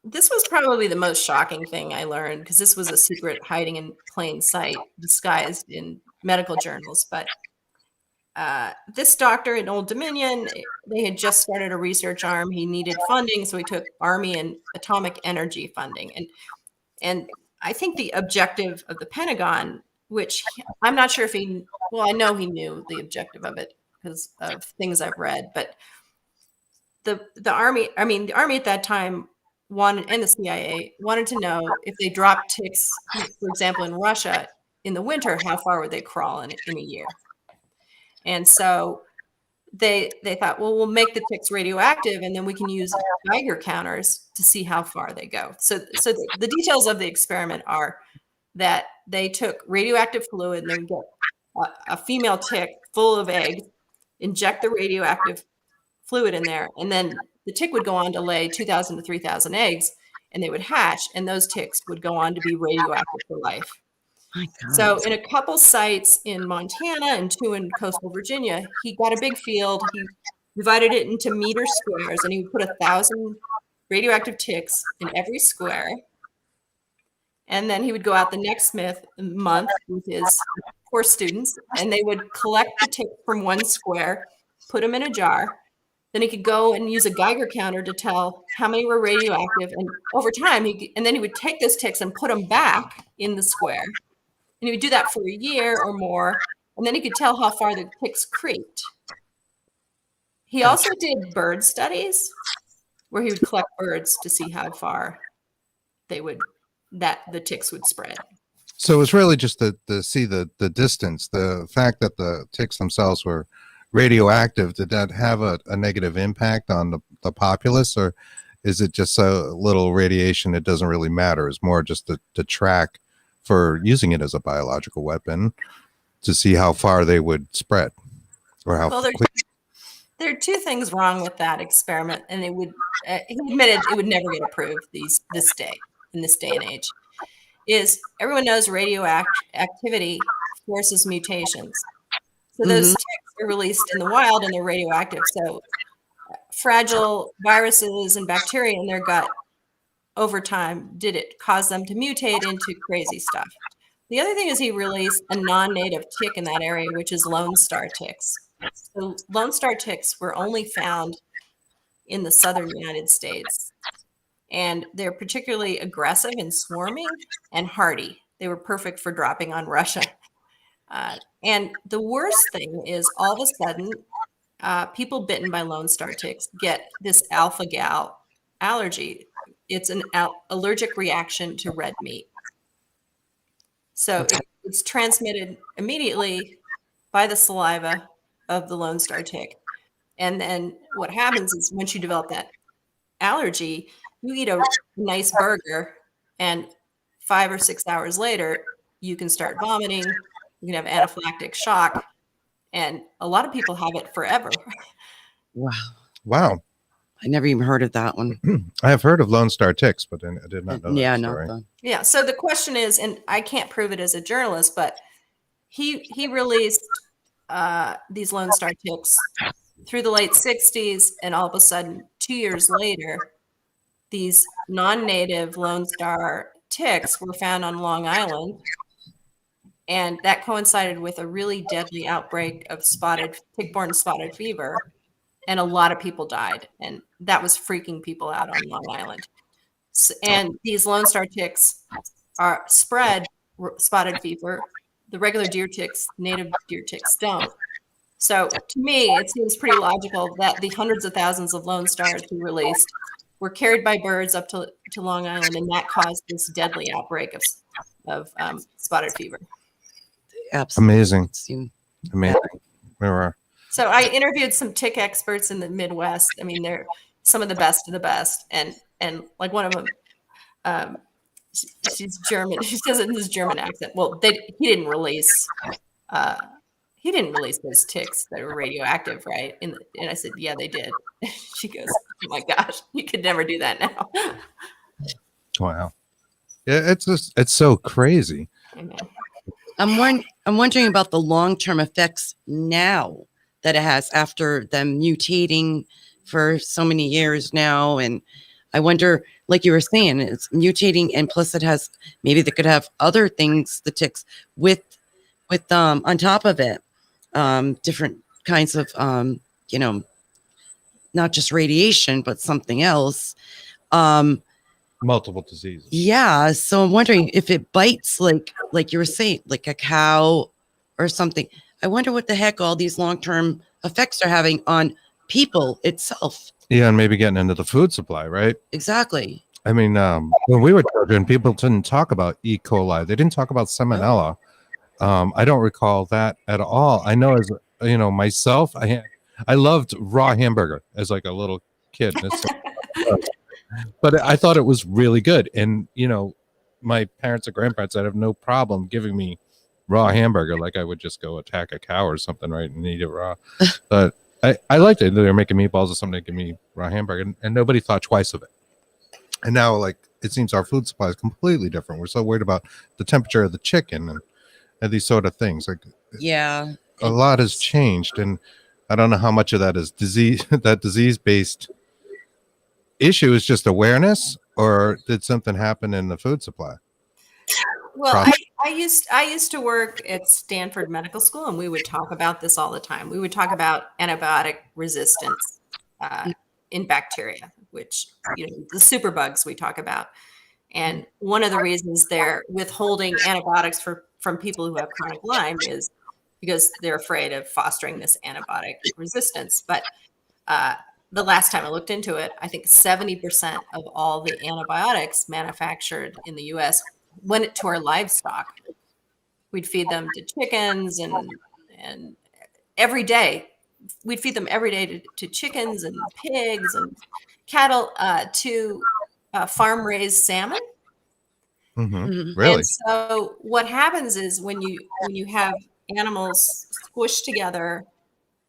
Speaker 3: this was probably the most shocking thing I learned, because this was a secret hiding in plain sight, disguised in medical journals. But this doctor in Old Dominion, they had just started a research arm. He needed funding, so he took Army and atomic energy funding. And I think the objective of the Pentagon, which I'm not sure if I know he knew the objective of it because of things I've read, but the Army at that time wanted, and the CIA wanted to know if they dropped ticks, for example, in Russia in the winter, how far would they crawl in a year? And so they thought, well, we'll make the ticks radioactive, and then we can use Geiger counters to see how far they go. So the details of the experiment are that they took radioactive fluid, and they would get a female tick full of eggs, inject the radioactive fluid in there, and then the tick would go on to lay 2,000 to 3,000 eggs, and they would hatch, and those ticks would go on to be radioactive for life.
Speaker 2: My God.
Speaker 3: So in a couple sites in Montana and 2 in coastal Virginia, he got a big field. He divided it into meter squares, and he would put 1,000 radioactive ticks in every square. And then he would go out the next month with his poor students, and they would collect the ticks from one square, put them in a jar. Then he could go and use a Geiger counter to tell how many were radioactive. And over time, then he would take those ticks and put them back in the square. And he would do that for a year or more. And then he could tell how far the ticks creeped. He also did bird studies where he would collect birds to see how far the ticks would spread.
Speaker 1: So it's really just to see the distance, the fact that the ticks themselves were radioactive. Did that have a negative impact on the populace, or is it just so little radiation it doesn't really matter? It's more just to track for using it as a biological weapon to see how far they would spread, or how quick.
Speaker 3: There are 2 things wrong with that experiment, and he admitted it would never get approved in this day and age. Is everyone knows radioactivity forces mutations. So those ticks are released in the wild, and they're radioactive. So fragile viruses and bacteria in their gut over time, did it cause them to mutate into crazy stuff? The other thing is he released a non-native tick in that area, which is Lone Star ticks. So Lone Star ticks were only found in the southern United States. And they're particularly aggressive and swarming and hardy. They were perfect for dropping on Russia. And the worst thing is, all of a sudden, people bitten by Lone Star ticks get this alpha-gal allergy. It's an allergic reaction to red meat. So it's transmitted immediately by the saliva of the Lone Star tick. And then what happens is, once you develop that allergy, you eat a nice burger, and 5 or 6 hours later, you can start vomiting. You can have anaphylactic shock, and a lot of people have it forever.
Speaker 1: Wow.
Speaker 2: I never even heard of that one.
Speaker 1: I have heard of Lone Star ticks, but I did not know that story.
Speaker 3: Yeah. So the question is, and I can't prove it as a journalist, but he released these Lone Star ticks through the late 60s, and all of a sudden, 2 years later, these non-native Lone Star ticks were found on Long Island. And that coincided with a really deadly outbreak of tick-borne spotted fever. And a lot of people died. And that was freaking people out on Long Island. And these Lone Star ticks are spread spotted fever. The regular deer ticks, native deer ticks, don't. So to me, it seems pretty logical that the hundreds of thousands of Lone Stars we released were carried by birds up to Long Island, and that caused this deadly outbreak of spotted fever.
Speaker 2: Absolutely.
Speaker 1: Amazing.
Speaker 2: Seem-
Speaker 1: Amazing. There are.
Speaker 3: So I interviewed some tick experts in the Midwest. I mean, they're some of the best of the best, and like one of them, she's German. She says it in this German accent. Well, he didn't release those ticks that were radioactive, right? And I said, yeah, they did. She goes, oh my gosh, you could never do that now.
Speaker 1: Wow. Yeah, it's so crazy.
Speaker 3: I know.
Speaker 2: I'm wondering about the long-term effects now that it has after them mutating for so many years now. And I wonder, like you were saying, it's mutating, and plus it has, maybe they could have other things, the ticks with on top of it, different kinds of not just radiation, but something else.
Speaker 1: Multiple diseases.
Speaker 2: Yeah. So I'm wondering if it bites like you were saying, like a cow or something. I wonder what the heck all these long-term effects are having on people itself.
Speaker 1: Yeah, and maybe getting into the food supply, right?
Speaker 2: Exactly.
Speaker 1: I mean, when we were children, people didn't talk about E. coli. They didn't talk about salmonella. I don't recall that at all. I know, as you know, myself, I loved raw hamburger as like a little kid. But I thought it was really good. And, you know, my parents or grandparents, I'd have no problem giving me raw hamburger. Like I would just go attack a cow or something, right, and eat it raw. But I liked it. They were making meatballs or something to give me raw hamburger, and nobody thought twice of it. And now, like, it seems our food supply is completely different. We're so worried about the temperature of the chicken and these sort of things. Like,
Speaker 2: Yeah.
Speaker 1: a lot has changed, and I don't know how much of that is disease, that disease-based issue is just awareness, or did something happen in the food supply?
Speaker 3: Well, I used to work at Stanford Medical School, and we would talk about this all the time. We would talk about antibiotic resistance in bacteria, which, you know, the superbugs we talk about. And one of the reasons they're withholding antibiotics from people who have chronic Lyme is because they're afraid of fostering this antibiotic resistance. But the last time I looked into it, I think 70% of all the antibiotics manufactured in the U.S. went to our livestock. We'd feed them to chickens, and every day we'd feed them every day to chickens and pigs and cattle, to farm raised salmon.
Speaker 1: Mm-hmm. Really?
Speaker 3: And so what happens is when you have animals squished together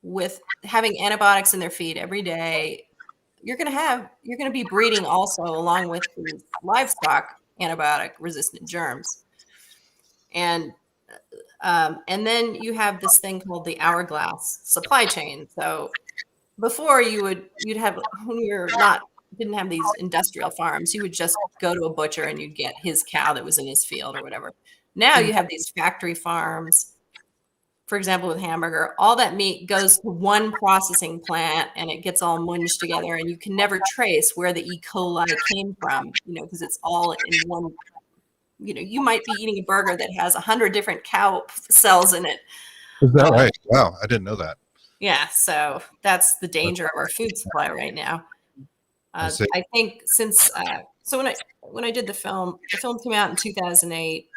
Speaker 3: with having antibiotics in their feed every day, you're going to be breeding also along with the livestock antibiotic resistant germs. And then you have this thing called the hourglass supply chain. So before you'd have, when you're didn't have these industrial farms, you would just go to a butcher and you'd get his cow that was in his field or whatever. Now you have these factory farms. For example, with hamburger, all that meat goes to one processing plant and it gets all munged together, and you can never trace where the E. coli came from, you know, because it's all in one. You know, you might be eating a burger that has 100 different cow cells in it.
Speaker 1: Is that right? Wow, I didn't know that.
Speaker 3: Yeah, so that's the danger of our food supply right now. I think since so when I did the film came out in 2008.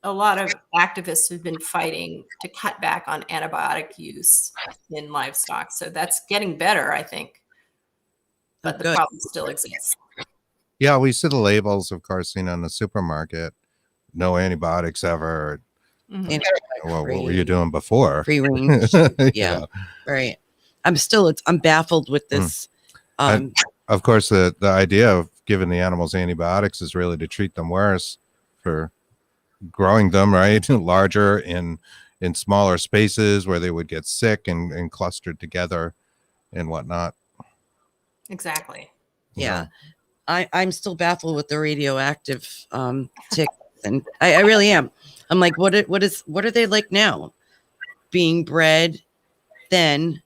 Speaker 3: A lot of activists have been fighting to cut back on antibiotic use in livestock. So that's getting better, I think. But the problem still exists.
Speaker 1: Yeah, we see the labels, of course, seen on the supermarket. No antibiotics ever.
Speaker 3: Mm-hmm.
Speaker 1: Well, what were you doing before?
Speaker 2: Free range. Yeah. Right. I'm baffled with this.
Speaker 1: Of course, the idea of giving the animals antibiotics is really to treat them worse for growing them, right, larger in smaller spaces where they would get sick and clustered together and whatnot.
Speaker 3: Exactly.
Speaker 2: Yeah. I'm still baffled with the radioactive ticks, and I really am. I'm like, what are they like now? Being bred then,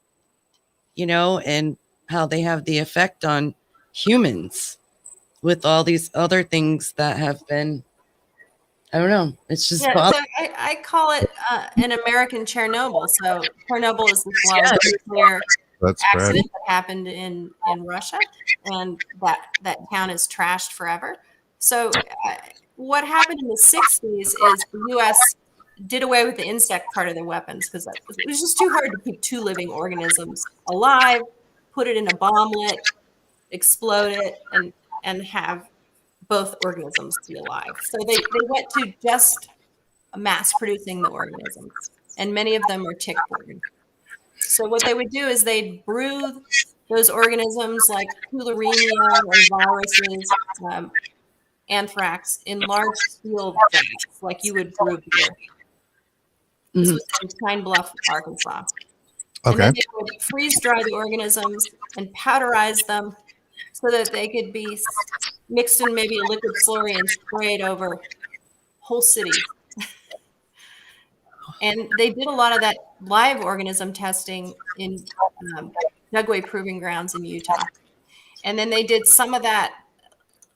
Speaker 2: you know, and how they have the effect on humans. with all these other things that have been, I don't know. It's just
Speaker 3: Yeah, so I call it an American Chernobyl. So Chernobyl is this large nuclear
Speaker 1: That's
Speaker 3: accident
Speaker 1: correct.
Speaker 3: that happened in Russia, and that town is trashed forever. So what happened in the 60s is the U.S. did away with the insect part of their weapons because it was just too hard to keep two living organisms alive, put it in a bomblet, explode it, and have both organisms be alive. So they went to just mass producing the organisms, and many of them are tick-borne. So what they would do is they'd brew those organisms like tularemia or viruses, anthrax, in large steel vats, like you would brew beer. This was in Pine Bluff, Arkansas. And
Speaker 1: Okay.
Speaker 3: then they would freeze dry the organisms and powderize them so that they could be mixed in maybe a liquid slurry and sprayed over whole cities. And they did a lot of that live organism testing in Dugway Proving Grounds in Utah. And then they did some of that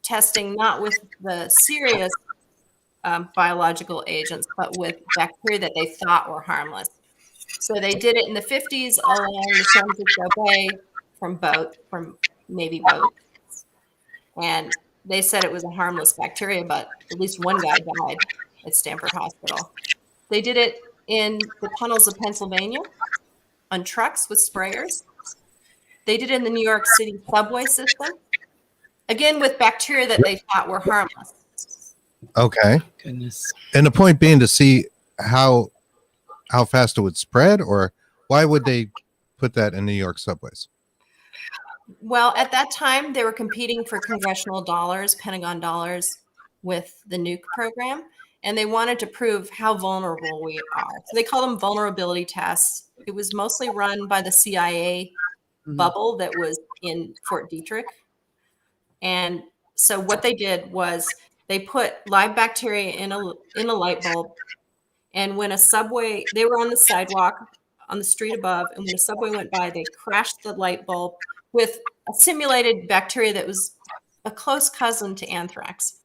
Speaker 3: testing not with the serious biological agents, but with bacteria that they thought were harmless. So they did it in the 50s along the San Francisco Bay from Navy boats. And they said it was a harmless bacteria, but at least one guy died at Stanford Hospital. They did it in the tunnels of Pennsylvania on trucks with sprayers. They did it in the New York City subway system, again with bacteria that they thought were harmless.
Speaker 1: Okay.
Speaker 2: Goodness.
Speaker 1: And the point being to see how fast it would spread, or why would they put that in New York subways?
Speaker 3: Well, at that time, they were competing for congressional dollars, Pentagon dollars, with the nuke program, and they wanted to prove how vulnerable we are. So they call them vulnerability tests. It was mostly run by the CIA bubble that was in Fort Detrick. And so what they did was they put live bacteria in a light bulb, and when a subway, they were on the sidewalk on the street above, and when a subway went by, they crashed the light bulb with a simulated bacteria that was a close cousin to anthrax.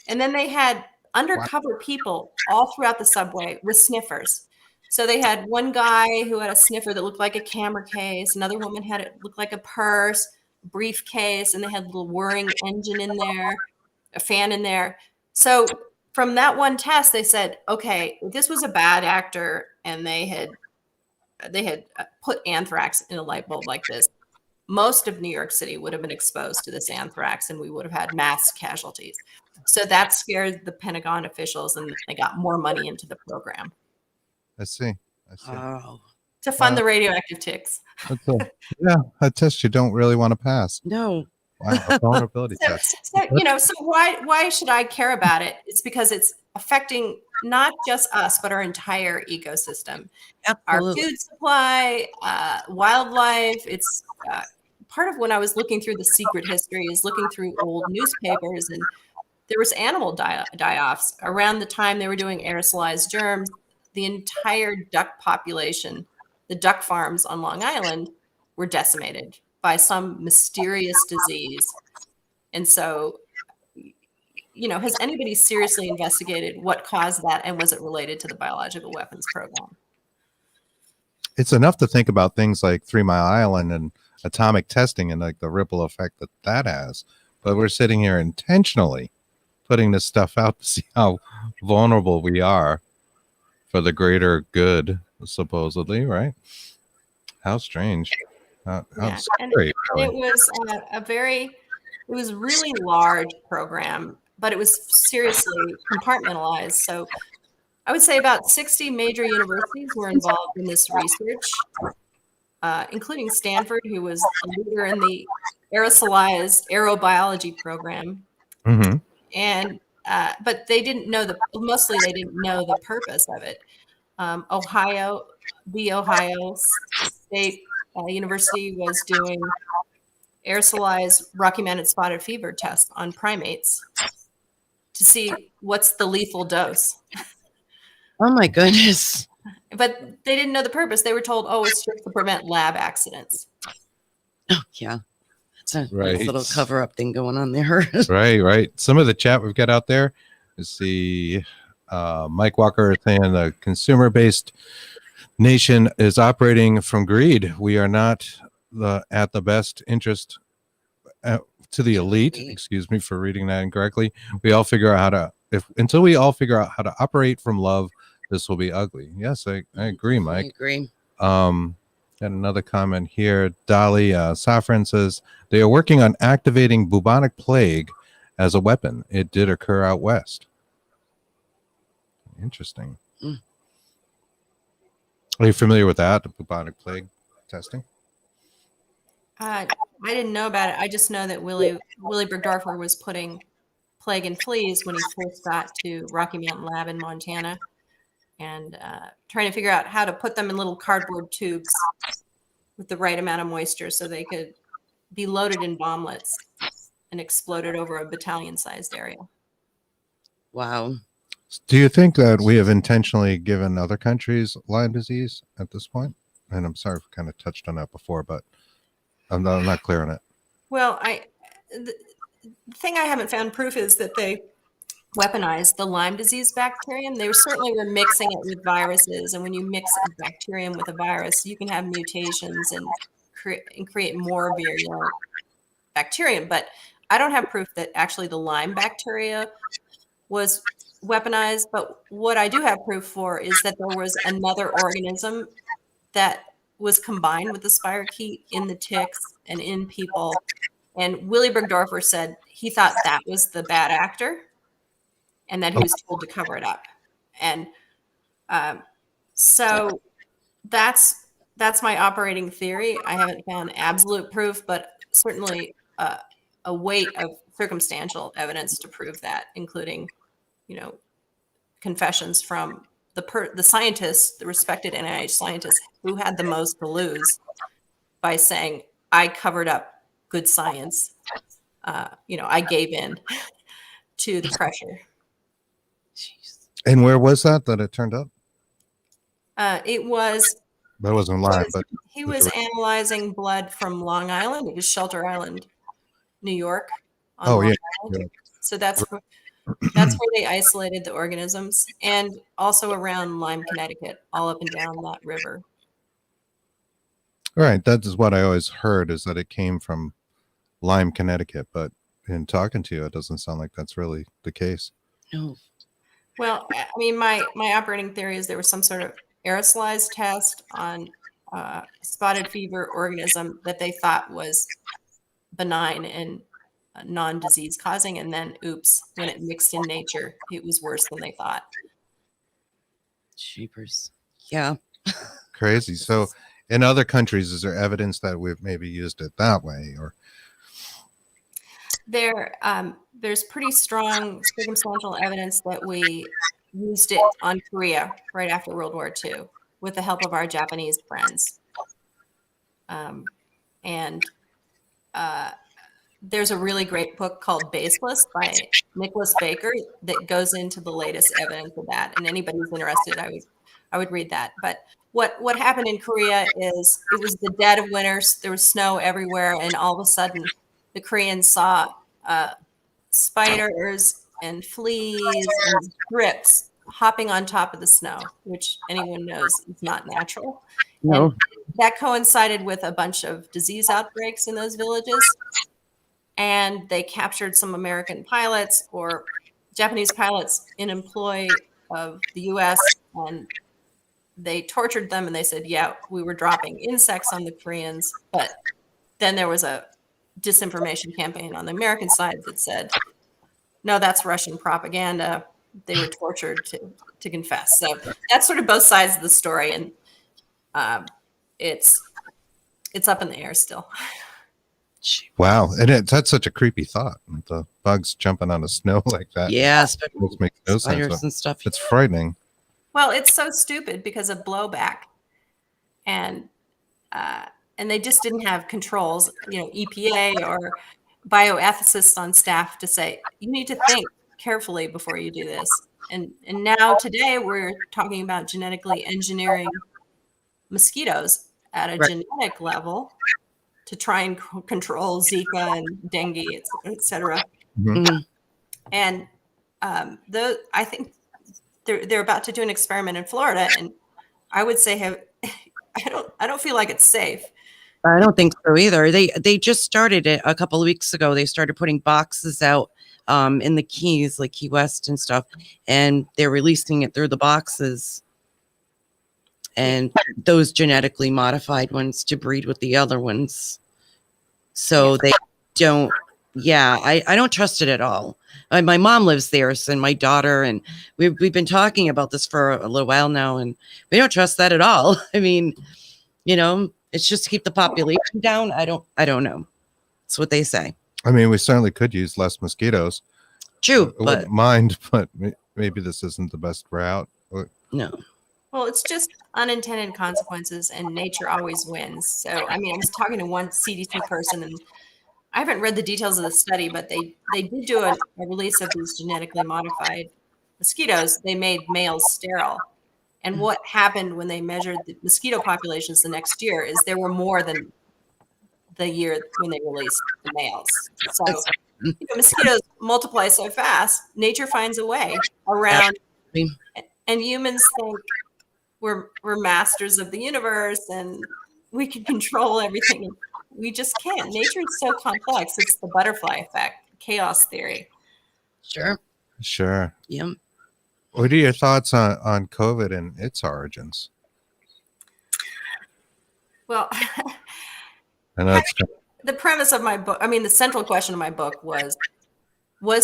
Speaker 3: And then they had undercover people all throughout the subway with sniffers. So they had one guy who had a sniffer that looked like a camera case. Another woman had it look like a purse, briefcase, and they had a little whirring engine in there, a fan in there. So from that one test, they said, okay, this was a bad actor, and they had put anthrax in a light bulb like this, most of New York City would have been exposed to this anthrax, and we would have had mass casualties. So that scared the Pentagon officials, and they got more money into the program
Speaker 1: I see.
Speaker 2: Oh,
Speaker 3: to fund the radioactive ticks.
Speaker 1: Yeah, a test you don't really want to pass.
Speaker 2: no.
Speaker 1: Wow, a vulnerability
Speaker 3: So,
Speaker 1: test.
Speaker 3: so why should I care about it? It's because it's affecting not just us, but our entire ecosystem, our
Speaker 2: Absolutely.
Speaker 3: food supply, wildlife. It's part of when I was looking through the secret history is looking through old newspapers, and there was animal die-offs around the time they were doing aerosolized germs. The entire duck population, the duck farms on Long Island, were decimated by some mysterious disease. And so, has anybody seriously investigated what caused that, and was it related to the biological weapons program?
Speaker 1: It's enough to think about things like 3 Mile Island and atomic testing and like the ripple effect that has. But we're sitting here intentionally putting this stuff out to see how vulnerable we are for the greater good, supposedly, right? How strange. How scary.
Speaker 3: And it was it was really large program, but it was seriously compartmentalized. So I would say about 60 major universities were involved in this research, including Stanford, who was a leader in the aerosolized aerobiology program.
Speaker 1: Mm-hmm.
Speaker 3: And but they didn't know mostly they didn't know the purpose of it. Ohio State University was doing aerosolized Rocky Mountain spotted fever tests on primates to see what's the lethal dose.
Speaker 2: Oh my goodness.
Speaker 3: But they didn't know the purpose. They were told, oh, it's just to prevent lab accidents.
Speaker 2: Oh, yeah. It's a
Speaker 1: Right.
Speaker 2: nice little cover-up thing going on there.
Speaker 1: Right. Some of the chat we've got out there is Mike Walker saying the consumer-based nation is operating from greed. We are not at the best interest to the elite. Excuse me for reading that incorrectly. We all figure out until we all figure out how to operate from love, this will be ugly. Yes, I agree, Mike.
Speaker 2: I agree.
Speaker 1: Got another comment here. Dolly Safran says they are working on activating bubonic plague as a weapon. It did occur out west. Interesting. Are you familiar with that, the bubonic plague testing?
Speaker 3: I didn't know about it. I just know that Willie Bergdorfer was putting plague and fleas when he first got to Rocky Mountain Lab in Montana, and trying to figure out how to put them in little cardboard tubes with the right amount of moisture so they could be loaded in bomblets and exploded over a battalion-sized area.
Speaker 2: Wow.
Speaker 1: Do you think that we have intentionally given other countries Lyme disease at this point? And I'm sorry if I kind of touched on that before, but I'm not clear on it.
Speaker 3: Well, the thing I haven't found proof is that they weaponized the Lyme disease bacterium. They certainly were mixing it with viruses, and when you mix a bacterium with a virus, you can have mutations and create more virulent bacterium. But I don't have proof that actually the Lyme bacteria was weaponized. But what I do have proof for is that there was another organism that was combined with the spirochete in the ticks and in people. And Willie Bergdorfer said he thought that was the bad actor and that he was told to cover it up. And so that's my operating theory. I haven't found absolute proof, but certainly a weight of circumstantial evidence to prove that, including, confessions from the scientists, the respected NIH scientists who had the most to lose by saying, I covered up good science. I gave in to the pressure.
Speaker 1: And where was that it turned up?
Speaker 3: It was.
Speaker 1: That wasn't Lyme, but
Speaker 3: he was analyzing blood from Long Island. It was Shelter Island, New York. Long Island. So that's where they isolated the organisms, and also around Lyme, Connecticut, all up and down that river.
Speaker 1: Right. That is what I always heard, is that it came from Lyme, Connecticut. But in talking to you, it doesn't sound like that's really the case.
Speaker 2: No.
Speaker 3: Well, I mean, my operating theory is there was some sort of aerosolized test on spotted fever organism that they thought was benign and non-disease causing, and then oops, when it mixed in nature, it was worse than they thought.
Speaker 2: Jeepers. Yeah.
Speaker 1: Crazy. So in other countries, is there evidence that we've maybe used it that way? Or
Speaker 3: there's pretty strong circumstantial evidence that we used it on Korea right after World War II with the help of our Japanese friends. There's a really great book called Baseless by Nicholas Baker that goes into the latest evidence of that. And anybody who's interested, I would read that. But what happened in Korea is it was the dead of winter. There was snow everywhere. And all of a sudden, the Koreans saw spiders and fleas and thrips hopping on top of the snow, which anyone knows is not natural.
Speaker 2: No.
Speaker 3: And that coincided with a bunch of disease outbreaks in those villages. And they captured some American pilots or Japanese pilots in employ of the U.S. and they tortured them. And they said, yeah, we were dropping insects on the Koreans. But then there was a disinformation campaign on the American side that said, no, that's Russian propaganda. They were tortured to confess. So that's sort of both sides of the story. And it's up in the air still.
Speaker 1: Wow. And that's such a creepy thought. The bugs jumping on the snow like that.
Speaker 2: Yeah.
Speaker 1: It makes no
Speaker 2: Spiders
Speaker 1: sense.
Speaker 2: and stuff.
Speaker 1: It's frightening.
Speaker 3: Well, it's so stupid because of blowback. And they just didn't have controls, EPA or bioethicists on staff to say, you need to think carefully before you do this. And now today we're talking about genetically engineering mosquitoes at a genetic level to try and control Zika and dengue, et cetera.
Speaker 1: Mhm.
Speaker 2: Mm.
Speaker 3: And I think they're about to do an experiment in Florida, and I would say I don't feel like it's safe.
Speaker 2: I don't think so either. They just started it a couple of weeks ago. They started putting boxes out in the Keys, like Key West and stuff, and they're releasing it through the boxes. And those genetically modified ones to breed with the other ones. So they don't, I don't trust it at all. My mom lives there, and my daughter, and we've been talking about this for a little while now, and we don't trust that at all. I mean, it's just to keep the population down. I don't know. That's what they say.
Speaker 1: I mean, we certainly could use less mosquitoes.
Speaker 2: True,
Speaker 1: I
Speaker 2: but
Speaker 1: wouldn't mind, but maybe this isn't the best route.
Speaker 2: no.
Speaker 3: Well, it's just unintended consequences, and nature always wins. So, I mean, I was talking to one CDC person, and I haven't read the details of the study, but they did do a release of these genetically modified mosquitoes. They made males sterile. And what happened when they measured the mosquito populations the next year is there were more than the year when they released the males. So mosquitoes multiply so fast, nature finds a way around. And humans think we're masters of the universe and we can control everything. We just can't. Nature is so complex. It's the butterfly effect, chaos theory.
Speaker 1: Sure.
Speaker 2: Yeah.
Speaker 1: What are your thoughts on COVID and its origins?
Speaker 3: Well,
Speaker 1: And that's
Speaker 3: the premise of my book, I mean, the central question of my book was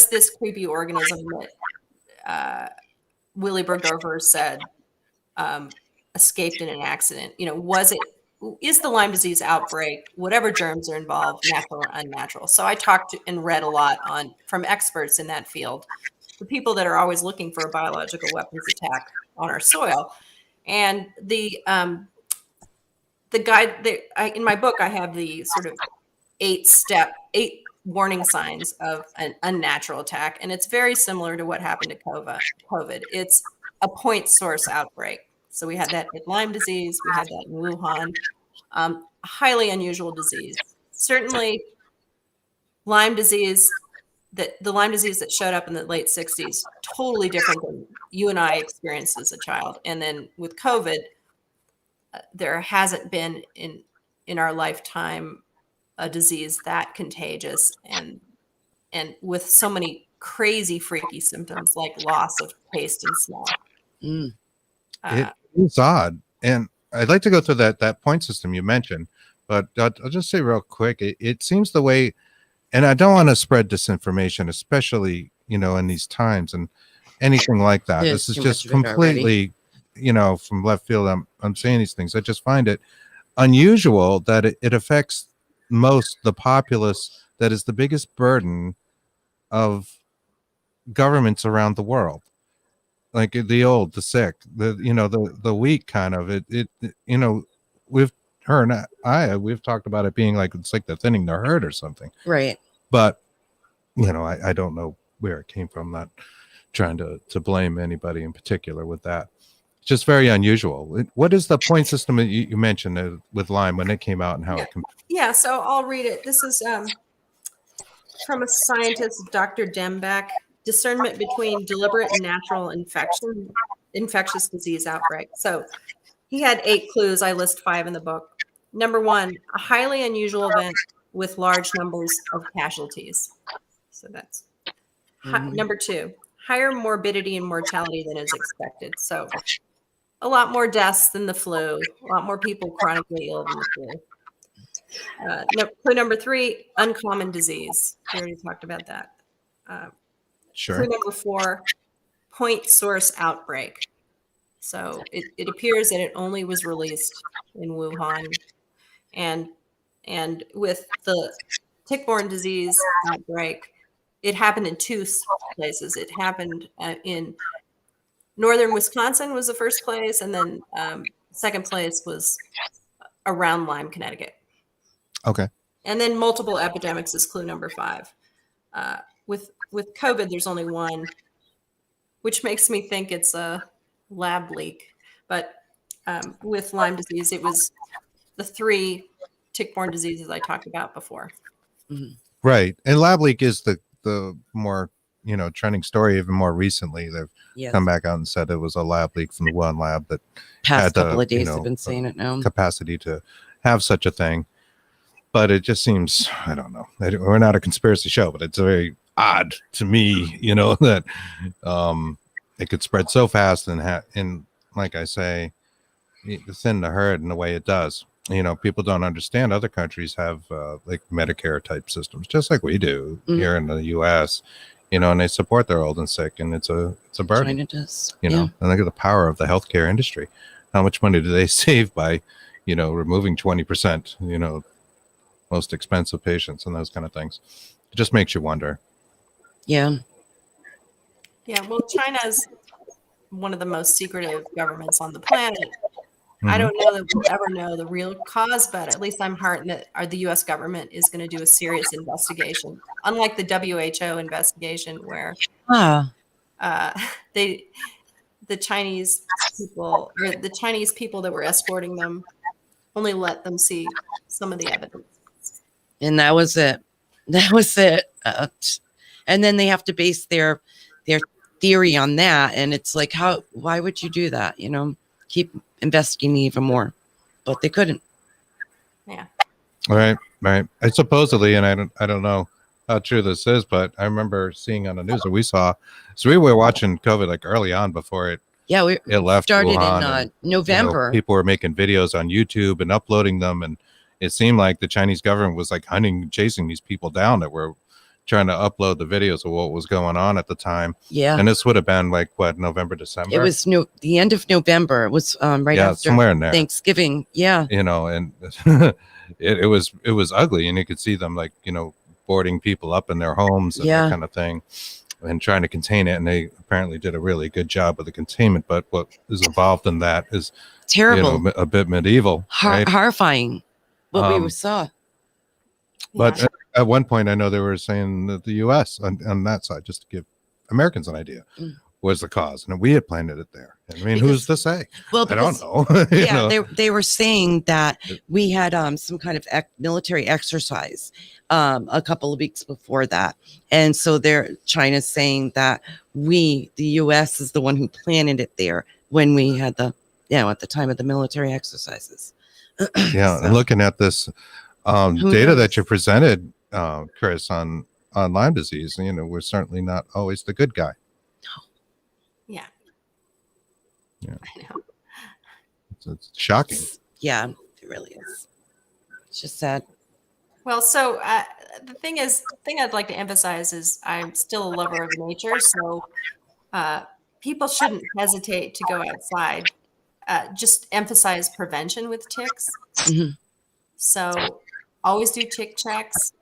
Speaker 3: this creepy organism that Willy Bergdorfer said escaped in an accident? Is the Lyme disease outbreak, whatever germs are involved, natural or unnatural? So I talked and read a lot from experts in that field, the people that are always looking for a biological weapons attack on our soil. And the guide in my book, I have the sort of 8 warning signs of an unnatural attack. And it's very similar to what happened to COVID. It's a point source outbreak. So we had that with Lyme disease. We had that in Wuhan. Highly unusual disease. Certainly Lyme disease, the Lyme disease that showed up in the late 60s, totally different than you and I experienced as a child. And then with COVID, there hasn't been in our lifetime a disease that contagious and with so many crazy, freaky symptoms like loss of taste and smell.
Speaker 1: It's odd. And I'd like to go through that point system you mentioned, but I'll just say real quick, it seems the way, and I don't want to spread disinformation, especially, in these times and anything like that.
Speaker 2: There's
Speaker 1: This is
Speaker 2: too
Speaker 1: just
Speaker 2: much of it
Speaker 1: completely, from left field. I'm saying these things. I just find it unusual that it affects the populace that is the biggest burden of governments around the world. Like the old, the sick, the weak kind of we've we've talked about it being like, it's like the thinning the herd or something.
Speaker 2: Right.
Speaker 1: But, I don't know where it came from. Not trying to blame anybody in particular with that. It's just very unusual. What is the point system that you mentioned with Lyme when it came out and how it
Speaker 3: Yeah, so I'll read it. This is from a scientist, Dr. Dembeck. Discernment between deliberate and natural infectious disease outbreak. So he had 8 clues. I list 5 in the book. Number 1, a highly unusual event with large numbers of casualties. So that's number 2, higher morbidity and mortality than is expected. So a lot more deaths than the flu, a lot more people chronically ill than the flu. Clue number 3, uncommon disease. We already talked about that.
Speaker 1: Sure.
Speaker 3: Clue number 4, point source outbreak. So it appears that it only was released in Wuhan, and with the tick-borne disease outbreak, it happened in 2 places. It happened in northern Wisconsin was the first place, and then second place was around Lyme, Connecticut.
Speaker 1: Okay.
Speaker 3: And then multiple epidemics is clue number 5. With COVID, there's only one, which makes me think it's a lab leak. But with Lyme disease, it was the 3 tick-borne diseases I talked about before.
Speaker 1: Right. And lab leak is the more, trending story. Even more recently, they've
Speaker 2: Yes.
Speaker 1: come back out and said it was a lab leak from the one lab that
Speaker 2: Past
Speaker 1: had the,
Speaker 2: couple of days have been saying it now.
Speaker 1: capacity to have such a thing. But it just seems, I don't know. We're not a conspiracy show, but it's very odd to me, that it could spread so fast and like I say, thin the herd in the way it does. People don't understand other countries have like Medicare type systems, just like we do here in the U.S. And they support their old and sick, and it's a burden.
Speaker 2: China does,
Speaker 1: and look at the power of the healthcare industry. How much money do they save by, removing 20%, most expensive patients and those kind of things? It just makes you wonder.
Speaker 2: Yeah.
Speaker 3: Yeah, well, China's one of the most secretive governments on the planet. I don't know that we'll ever know the real cause, but at least I'm heartened that the U.S. government is going to do a serious investigation, unlike the WHO investigation where the Chinese people that were escorting them only let them see some of the evidence.
Speaker 2: And that was it. And then they have to base their theory on that. And it's like, why would you do that? Keep investigating even more, but they couldn't.
Speaker 3: Yeah.
Speaker 1: Right. And supposedly, and I don't know how true this is, but I remember seeing on the news that we were watching COVID like early on before it left
Speaker 2: started
Speaker 1: Wuhan,
Speaker 2: in November.
Speaker 1: People were making videos on YouTube and uploading them, and it seemed like the Chinese government was like chasing these people down that were trying to upload the videos of what was going on at the time.
Speaker 2: Yeah.
Speaker 1: And this would have been like November, December.
Speaker 2: It was the end of November. It was right after
Speaker 1: somewhere in there.
Speaker 2: Thanksgiving. Yeah.
Speaker 1: And it was ugly, and you could see them like, boarding people up in their homes and that kind of thing, and trying to contain it. And they apparently did a really good job of the containment, but what is involved in that is
Speaker 2: terrible,
Speaker 1: a bit medieval, right?
Speaker 2: Horrifying what we saw.
Speaker 1: But at one point, I know they were saying that the U.S. on that side, just to give Americans an idea, was the cause, and we had planted it there. I mean, who's to say? Well, I don't know.
Speaker 2: They were saying that we had some kind of military exercise a couple of weeks before that, and so China's saying that the U.S. is the one who planted it there when we had at the time of the military exercises.
Speaker 1: And looking at this data that you presented, Kris, on Lyme disease, we're certainly not always the good guy.
Speaker 3: Yeah. I know.
Speaker 1: It's shocking.
Speaker 2: Yeah, it really is. It's just sad.
Speaker 3: Well, so the thing I'd like to emphasize is I'm still a lover of nature, so people shouldn't hesitate to go outside. Just emphasize prevention with ticks.
Speaker 2: Mm-hmm.
Speaker 3: So always do tick checks.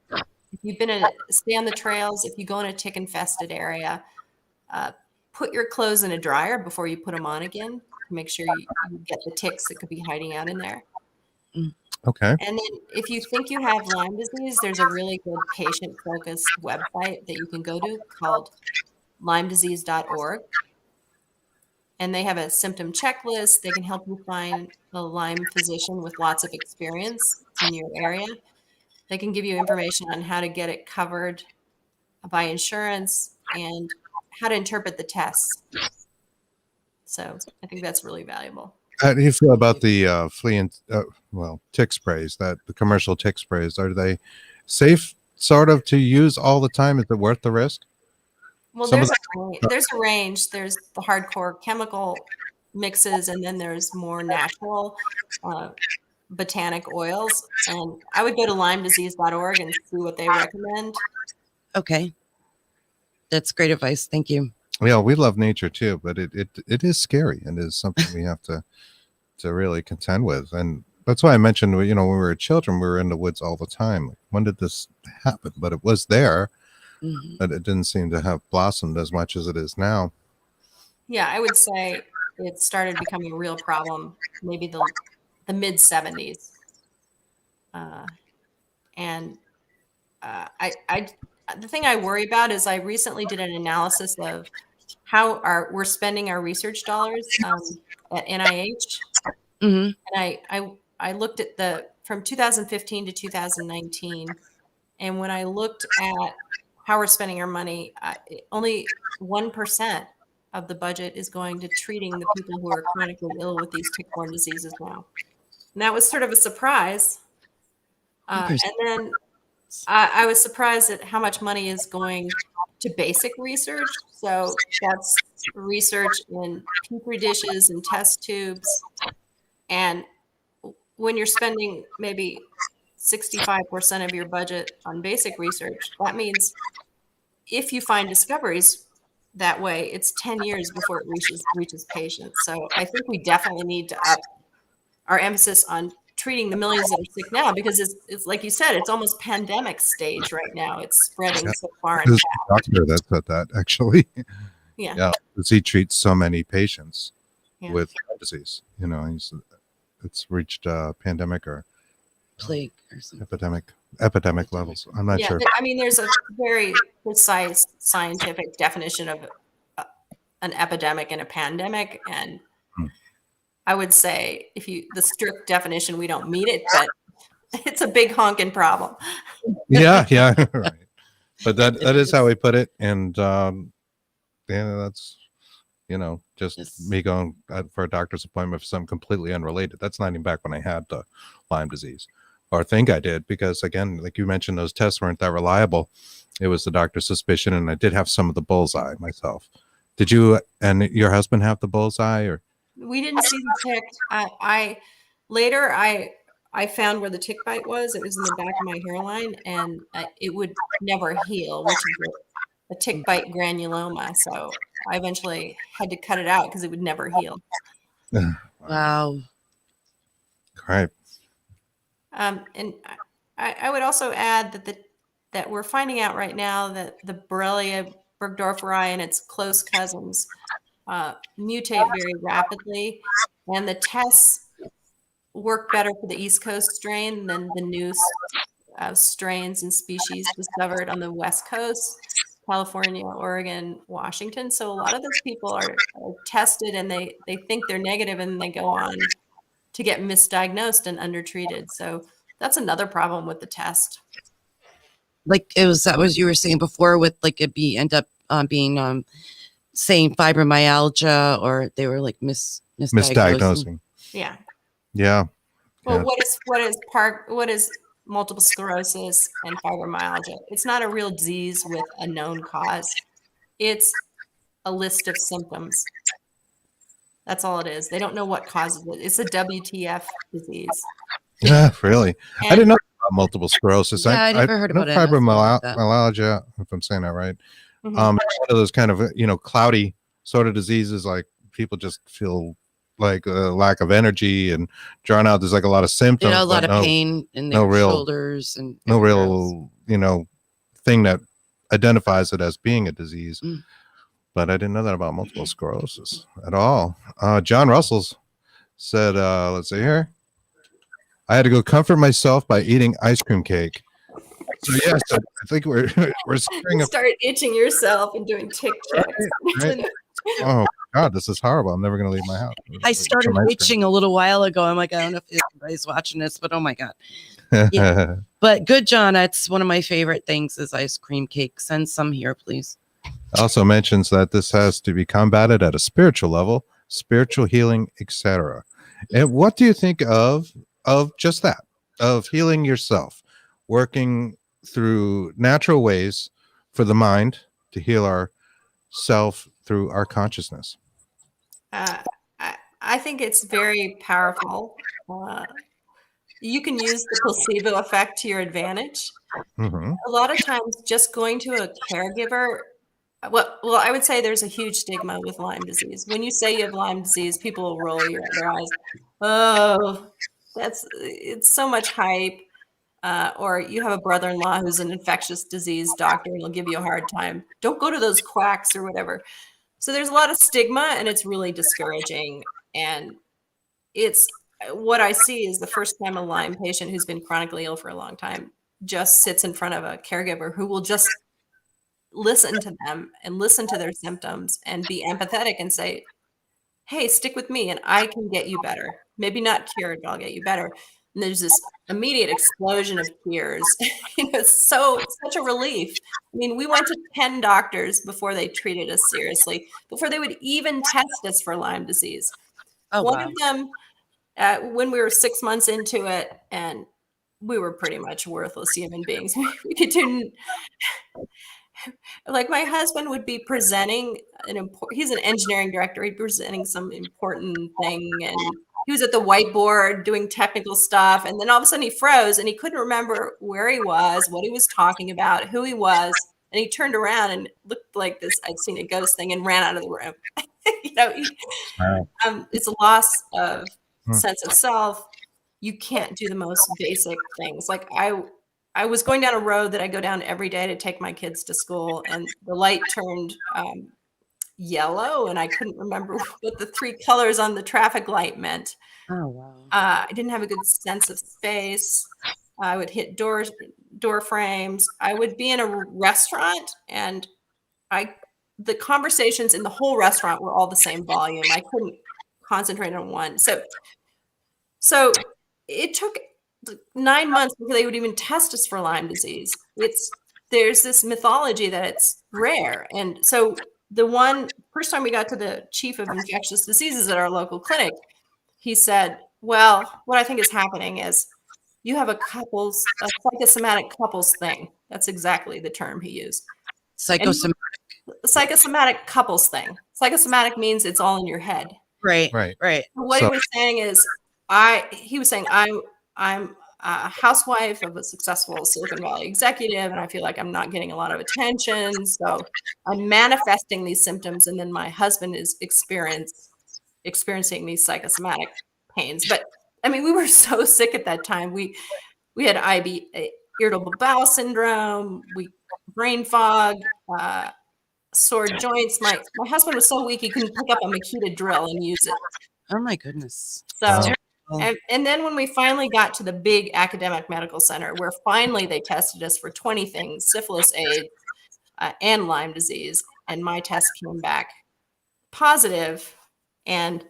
Speaker 3: If you've stay on the trails. If you go in a tick infested area, put your clothes in a dryer before you put them on again. Make sure you get the ticks that could be hiding out in there.
Speaker 1: Okay.
Speaker 3: And then if you think you have Lyme disease, there's a really good patient-focused website that you can go to called LymeDisease.org. And they have a symptom checklist. They can help you find a Lyme physician with lots of experience in your area. They can give you information on how to get it covered by insurance and how to interpret the tests. So I think that's really valuable.
Speaker 1: How do you feel about the flea and tick sprays? That the commercial tick sprays, are they safe sort of to use all the time? Is it worth the risk?
Speaker 3: Well, there's a range. There's the hardcore chemical mixes, and then there's more natural botanic oils. And I would go to LymeDisease.org and see what they recommend.
Speaker 2: Okay, that's great advice. Thank you.
Speaker 1: Yeah, we love nature too, but it is scary, and it is something we have to really contend with. And that's why I mentioned, when we were children, we were in the woods all the time. When did this happen? But it was there, but it didn't seem to have blossomed as much as it is now.
Speaker 3: Yeah, I would say it started becoming a real problem maybe the mid 70s. The thing I worry about is I recently did an analysis of how we're spending our research dollars at NIH. And I looked at from 2015 to 2019, and when I looked at how we're spending our money, only 1% of the budget is going to treating the people who are chronically ill with these tick-borne diseases now. And that was sort of a surprise. And then I was surprised at how much money is going to basic research. So that's research in petri dishes and test tubes. And when you're spending maybe 65% of your budget on basic research, that means if you find discoveries that way, it's 10 years before it reaches patients. So I think we definitely need to up our emphasis on treating the millions that are sick now, because it's like you said, it's almost pandemic stage right now. It's spreading so far and
Speaker 1: There's
Speaker 3: fast.
Speaker 1: a doctor that said that actually.
Speaker 3: Yeah.
Speaker 1: Yeah, because he treats so many patients
Speaker 3: Yeah.
Speaker 1: with Lyme disease. You know, it's reached pandemic or
Speaker 2: Plague or something.
Speaker 1: epidemic levels. I'm not sure.
Speaker 3: I mean, there's a very precise scientific definition of an epidemic and a pandemic, and I would say the strict definition, we don't meet it, but it's a big honking problem.
Speaker 1: Yeah, right. But that is how we put it, and that's just me going for a doctor's appointment for something completely unrelated. That's not even back when I had the Lyme disease, or think I did, because again, like you mentioned, those tests weren't that reliable. It was the doctor's suspicion, and I did have some of the bullseye myself. Did you and your husband have the bullseye, or?
Speaker 3: We didn't see the tick. I found where the tick bite was. It was in the back of my hairline, and it would never heal, which is a tick bite granuloma. So I eventually had to cut it out because it would never heal.
Speaker 2: Wow.
Speaker 1: Right.
Speaker 3: And I would also add that we're finding out right now that the Borrelia burgdorferi and its close cousins mutate very rapidly, and the tests work better for the East Coast strain than the new strains and species discovered on the West Coast, California, Oregon, Washington. So a lot of those people are tested and they think they're negative, and they go on to get misdiagnosed and undertreated. So that's another problem with the test.
Speaker 2: Like that was you were saying before, with like end up being saying fibromyalgia, or they were like misdiagnosing.
Speaker 3: Yeah.
Speaker 1: Yeah.
Speaker 3: Well, what is multiple sclerosis and fibromyalgia? It's not a real disease with a known cause. It's a list of symptoms. That's all it is. They don't know what causes it. It's a WTF disease.
Speaker 1: Yeah, really. I didn't know about multiple sclerosis.
Speaker 2: Yeah, I never heard about it.
Speaker 1: Fibromyalgia, if I'm saying that right.
Speaker 3: Mm-hmm.
Speaker 1: It's one of those kind of cloudy sort of diseases, like people just feel like a lack of energy and drawn out. There's like a lot of symptoms,
Speaker 2: a lot of pain in their shoulders, and
Speaker 1: no real thing that identifies it as being a disease. But I didn't know that about multiple sclerosis at all. John Russell's said, let's see here. I had to go comfort myself by eating ice cream cake. So yes, I think we're
Speaker 3: start itching yourself and doing tick checks.
Speaker 1: Right. Oh God, this is horrible. I'm never going to leave my house.
Speaker 2: I started itching a little while ago. I'm like, I don't know if anybody's watching this, but oh my God. Yeah. But good, John. That's one of my favorite things is ice cream cake. Send some here, please.
Speaker 1: Also mentions that this has to be combated at a spiritual level, spiritual healing, etc. And what do you think of just that, of healing yourself, working through natural ways for the mind to heal ourself through our consciousness?
Speaker 3: I think it's very powerful. You can use the placebo effect to your advantage.
Speaker 1: Mm-hmm.
Speaker 3: A lot of times just going to a caregiver, well, I would say there's a huge stigma with Lyme disease. When you say you have Lyme disease, people will roll their eyes. Oh, it's so much hype. Or you have a brother-in-law who's an infectious disease doctor and he'll give you a hard time. Don't go to those quacks or whatever. So there's a lot of stigma, and it's really discouraging. And it's what I see is the first time a Lyme patient who's been chronically ill for a long time just sits in front of a caregiver who will just listen to them and listen to their symptoms and be empathetic and say, hey, stick with me and I can get you better. Maybe not cured, but I'll get you better. And there's this immediate explosion of tears. Such a relief. I mean, we went to 10 doctors before they treated us seriously, before they would even test us for Lyme disease.
Speaker 2: Oh,
Speaker 3: One
Speaker 2: wow.
Speaker 3: of them, when we were 6 months into it, and we were pretty much worthless human beings. We could do, like, my husband would be presenting he's an engineering director. He'd be presenting some important thing, and he was at the whiteboard doing technical stuff. And then all of a sudden he froze and he couldn't remember where he was, what he was talking about, who he was. And he turned around and looked like this, I'd seen a ghost thing, and ran out of the room. It's a loss of sense of self. You can't do the most basic things. Like I was going down a road that I go down every day to take my kids to school, and the light turned yellow, and I couldn't remember what the 3 colors on the traffic light meant.
Speaker 2: Oh, wow.
Speaker 3: I didn't have a good sense of space. I would hit door frames. I would be in a restaurant, and the conversations in the whole restaurant were all the same volume. I couldn't concentrate on one. So it took 9 months before they would even test us for Lyme disease. There's this mythology that it's rare. And so the first time we got to the chief of infectious diseases at our local clinic, he said, well, what I think is happening is you have a psychosomatic couples thing. That's exactly the term he used. Psychosomatic couples thing. Psychosomatic means it's all in your head.
Speaker 2: Right.
Speaker 3: What he was saying is, I'm a housewife of a successful Silicon Valley executive, and I feel like I'm not getting a lot of attention. So I'm manifesting these symptoms, and then my husband is experiencing these psychosomatic pains. But I mean, we were so sick at that time. We had irritable bowel syndrome, brain fog, sore joints. My husband was so weak he couldn't pick up a Makita drill and use it.
Speaker 2: Oh my goodness.
Speaker 3: So, and then when we finally got to the big academic medical center, where finally they tested us for 20 things, syphilis, AIDS, and Lyme disease, and my test came back positive, and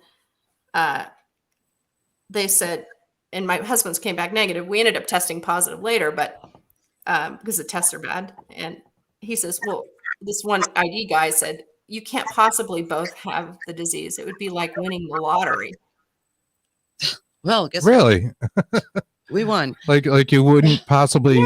Speaker 3: they said, and my husband's came back negative. We ended up testing positive later, but because the tests are bad. And he says, well, this one ID guy said, you can't possibly both have the disease. It would be like winning the lottery.
Speaker 2: Well, guess
Speaker 1: really?
Speaker 2: We won.
Speaker 1: Like you wouldn't possibly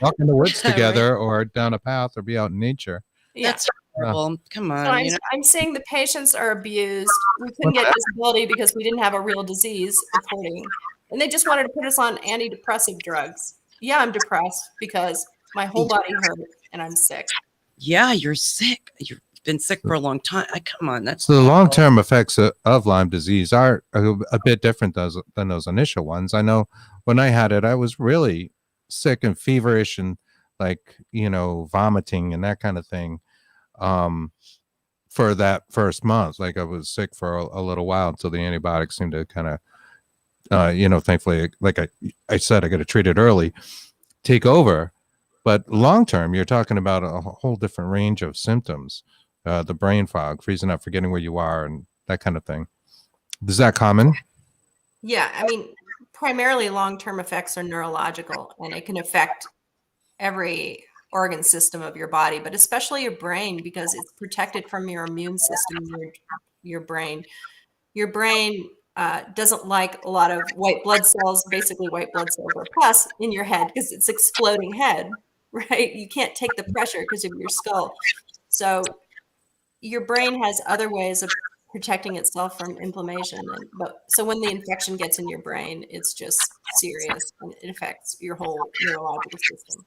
Speaker 1: walk in the woods together, right? Or down a path, or be out in nature.
Speaker 3: Yeah.
Speaker 2: That's horrible. Come on.
Speaker 3: So I'm saying the patients are abused. We couldn't get disability because we didn't have a real disease reporting. And they just wanted to put us on antidepressive drugs. Yeah, I'm depressed because my whole body hurt and I'm sick.
Speaker 2: Yeah, you're sick. You've been sick for a long time. Come on. That's
Speaker 1: so the long-term effects of Lyme disease are a bit different than those initial ones. I know when I had it, I was really sick and feverish and vomiting and that kind of thing. For that first month, like I was sick for a little while until the antibiotics seemed to kind of, thankfully, like I said, I got to treat it early, take over. But long term, you're talking about a whole different range of symptoms, the brain fog, freezing up, forgetting where you are, and that kind of thing. Is that common?
Speaker 3: Yeah, I mean, primarily long-term effects are neurological, and it can affect every organ system of your body, but especially your brain, because it's protected from your immune system. Your brain doesn't like a lot of white blood cells. Basically, white blood cells are pus in your head because it's exploding head, right? You can't take the pressure because of your skull. So your brain has other ways of protecting itself from inflammation. So when the infection gets in your brain, it's just serious, and it affects your whole neurological system.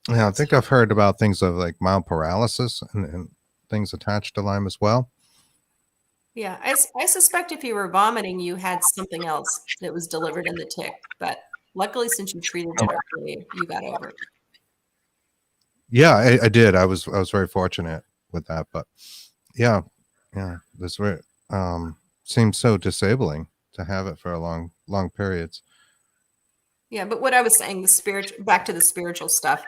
Speaker 1: Yeah, I think I've heard about things of like mild paralysis and things attached to Lyme as well.
Speaker 3: Yeah, I suspect if you were vomiting, you had something else that was delivered in the tick. But luckily, since you treated it early, you got over it.
Speaker 1: Yeah, I did. I was very fortunate with that. But yeah, this seems so disabling to have it for a long periods.
Speaker 3: Yeah, but what I was saying, back to the spiritual stuff.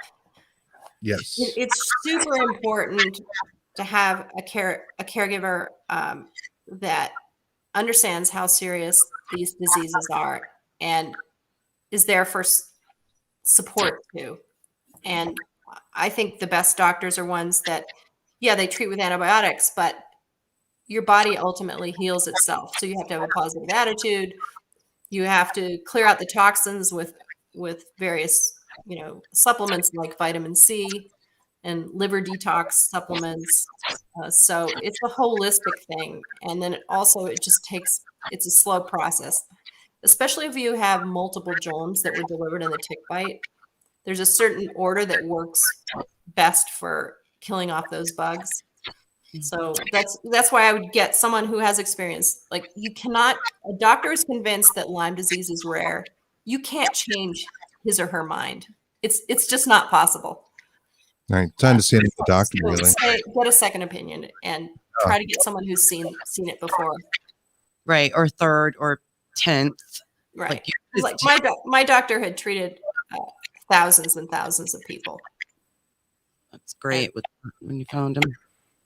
Speaker 1: Yes,
Speaker 3: It's super important to have a caregiver that understands how serious these diseases are and is there for support too. And I think the best doctors are ones that, yeah, they treat with antibiotics, but your body ultimately heals itself. So you have to have a positive attitude. You have to clear out the toxins with various, supplements like vitamin C and liver detox supplements. So it's a holistic thing. And then it's a slow process, especially if you have multiple germs that were delivered in the tick bite. There's a certain order that works best for killing off those bugs. So that's why I would get someone who has experience. Like a doctor is convinced that Lyme disease is rare. You can't change his or her mind. It's just not possible.
Speaker 1: All right, time to see the doctor. Really,
Speaker 3: get a second opinion and try to get someone who's seen it before.
Speaker 2: Right, or third or 10th.
Speaker 3: Right. Like my doctor had treated thousands and thousands of people.
Speaker 2: That's great when you found him.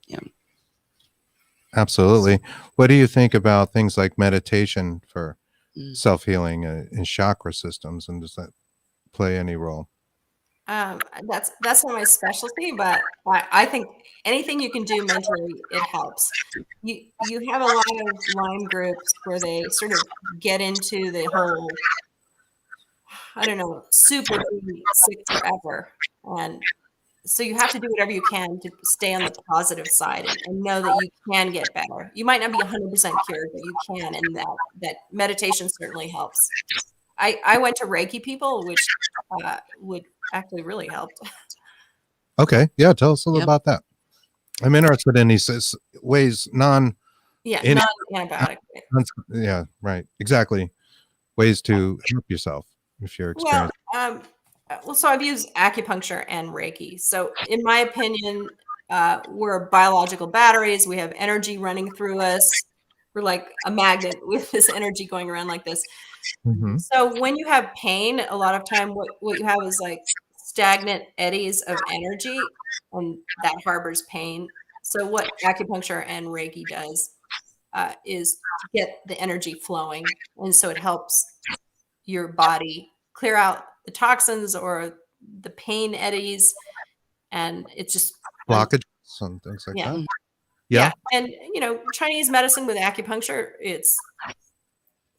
Speaker 2: Yeah.
Speaker 1: Absolutely. What do you think about things like meditation for self-healing and chakra systems, and does that play any role?
Speaker 3: That's not my specialty, but I think anything you can do mentally, it helps. You have a lot of Lyme groups where they sort of get into the whole, I don't know, super be sick forever. And so you have to do whatever you can to stay on the positive side and know that you can get better. You might not be 100% cured, but you can, and that meditation certainly helps. I went to Reiki people, which would actually really helped.
Speaker 1: Okay. Yeah. Tell us a little about that. I'm interested in these ways,
Speaker 3: non-antibiotic.
Speaker 1: Yeah, right. Exactly. Ways to help yourself if you're experiencing.
Speaker 3: So I've used acupuncture and Reiki. So in my opinion, we're biological batteries. We have energy running through us. We're like a magnet with this energy going around like this.
Speaker 1: Mm-hmm.
Speaker 3: So when you have pain, a lot of time what you have is like stagnant eddies of energy, and that harbors pain. So what acupuncture and Reiki does is to get the energy flowing. And so it helps your body clear out the toxins or the pain eddies. And it's just
Speaker 1: blockages and things like that.
Speaker 3: Yeah. And, Chinese medicine with acupuncture, it's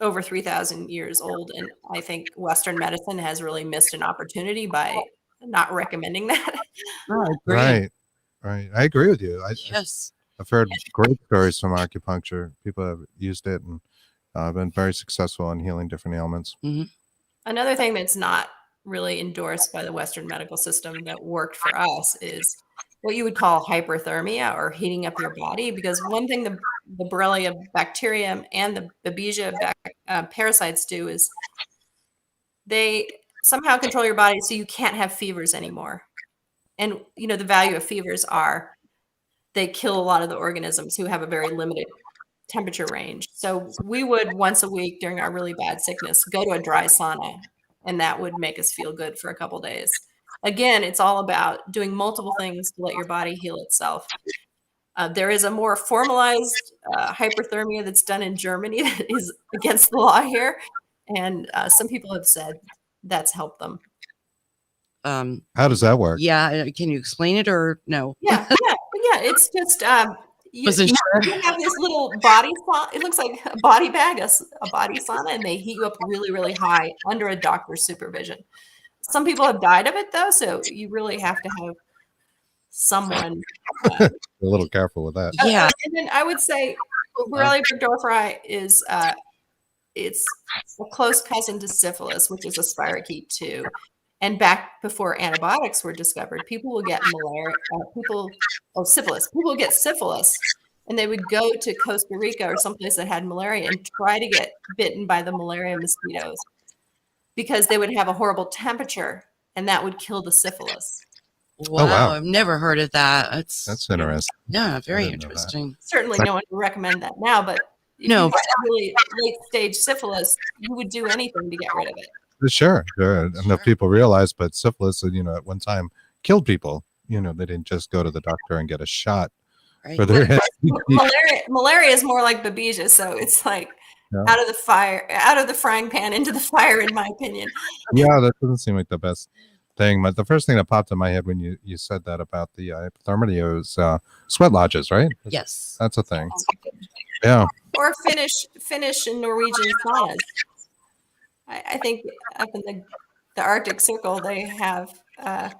Speaker 3: over 3,000 years old. And I think Western medicine has really missed an opportunity by not recommending that.
Speaker 1: Right. I agree with you.
Speaker 2: Yes.
Speaker 1: I've heard great stories from acupuncture. People have used it and been very successful in healing different ailments.
Speaker 2: Mm-hmm.
Speaker 3: Another thing that's not really endorsed by the Western medical system that worked for us is what you would call hyperthermia, or heating up your body. Because one thing the Borrelia bacterium and the Babesia parasites do is they somehow control your body so you can't have fevers anymore. And, the value of fevers are they kill a lot of the organisms who have a very limited temperature range. So we would once a week during our really bad sickness go to a dry sauna, and that would make us feel good for a couple days. Again, it's all about doing multiple things to let your body heal itself. There is a more formalized hyperthermia that's done in Germany that is against the law here. And some people have said that's helped them.
Speaker 1: How does that work?
Speaker 2: Yeah. Can you explain it or no?
Speaker 3: Yeah. It's just, you have this little body sauna. It looks like a body bag, a body sauna, and they heat you up really, really high under a doctor's supervision. Some people have died of it, though, so you really have to have someone.
Speaker 1: A little careful with that.
Speaker 2: Yeah.
Speaker 3: And then I would say Borrelia burgdorferi is it's a close cousin to syphilis, which is a spirochete too. And back before antibiotics were discovered, people would get malaria. Syphilis. People would get syphilis, and they would go to Costa Rica or someplace that had malaria and try to get bitten by the malaria mosquitoes, because they would have a horrible temperature, and that would kill the syphilis.
Speaker 2: Wow, wow. I've never heard of that. That's
Speaker 1: interesting.
Speaker 2: Yeah, very interesting.
Speaker 3: Certainly no one would recommend that now, but if you had really late stage syphilis, you would do anything to get rid of it.
Speaker 1: Sure. Enough people realize, but syphilis, at one time killed people. They didn't just go to the doctor and get a shot
Speaker 2: Right.
Speaker 1: for their
Speaker 3: Malaria is more like babesia, so it's like
Speaker 1: Yeah.
Speaker 3: out of the frying pan into the fire, in my opinion.
Speaker 1: Yeah, that doesn't seem like the best thing. But the first thing that popped in my head when you said that about the hypothermia was sweat lodges, right?
Speaker 2: Yes.
Speaker 1: That's a thing. Yeah.
Speaker 3: Or Finnish and Norwegian saunas. I think up in the Arctic Circle they have a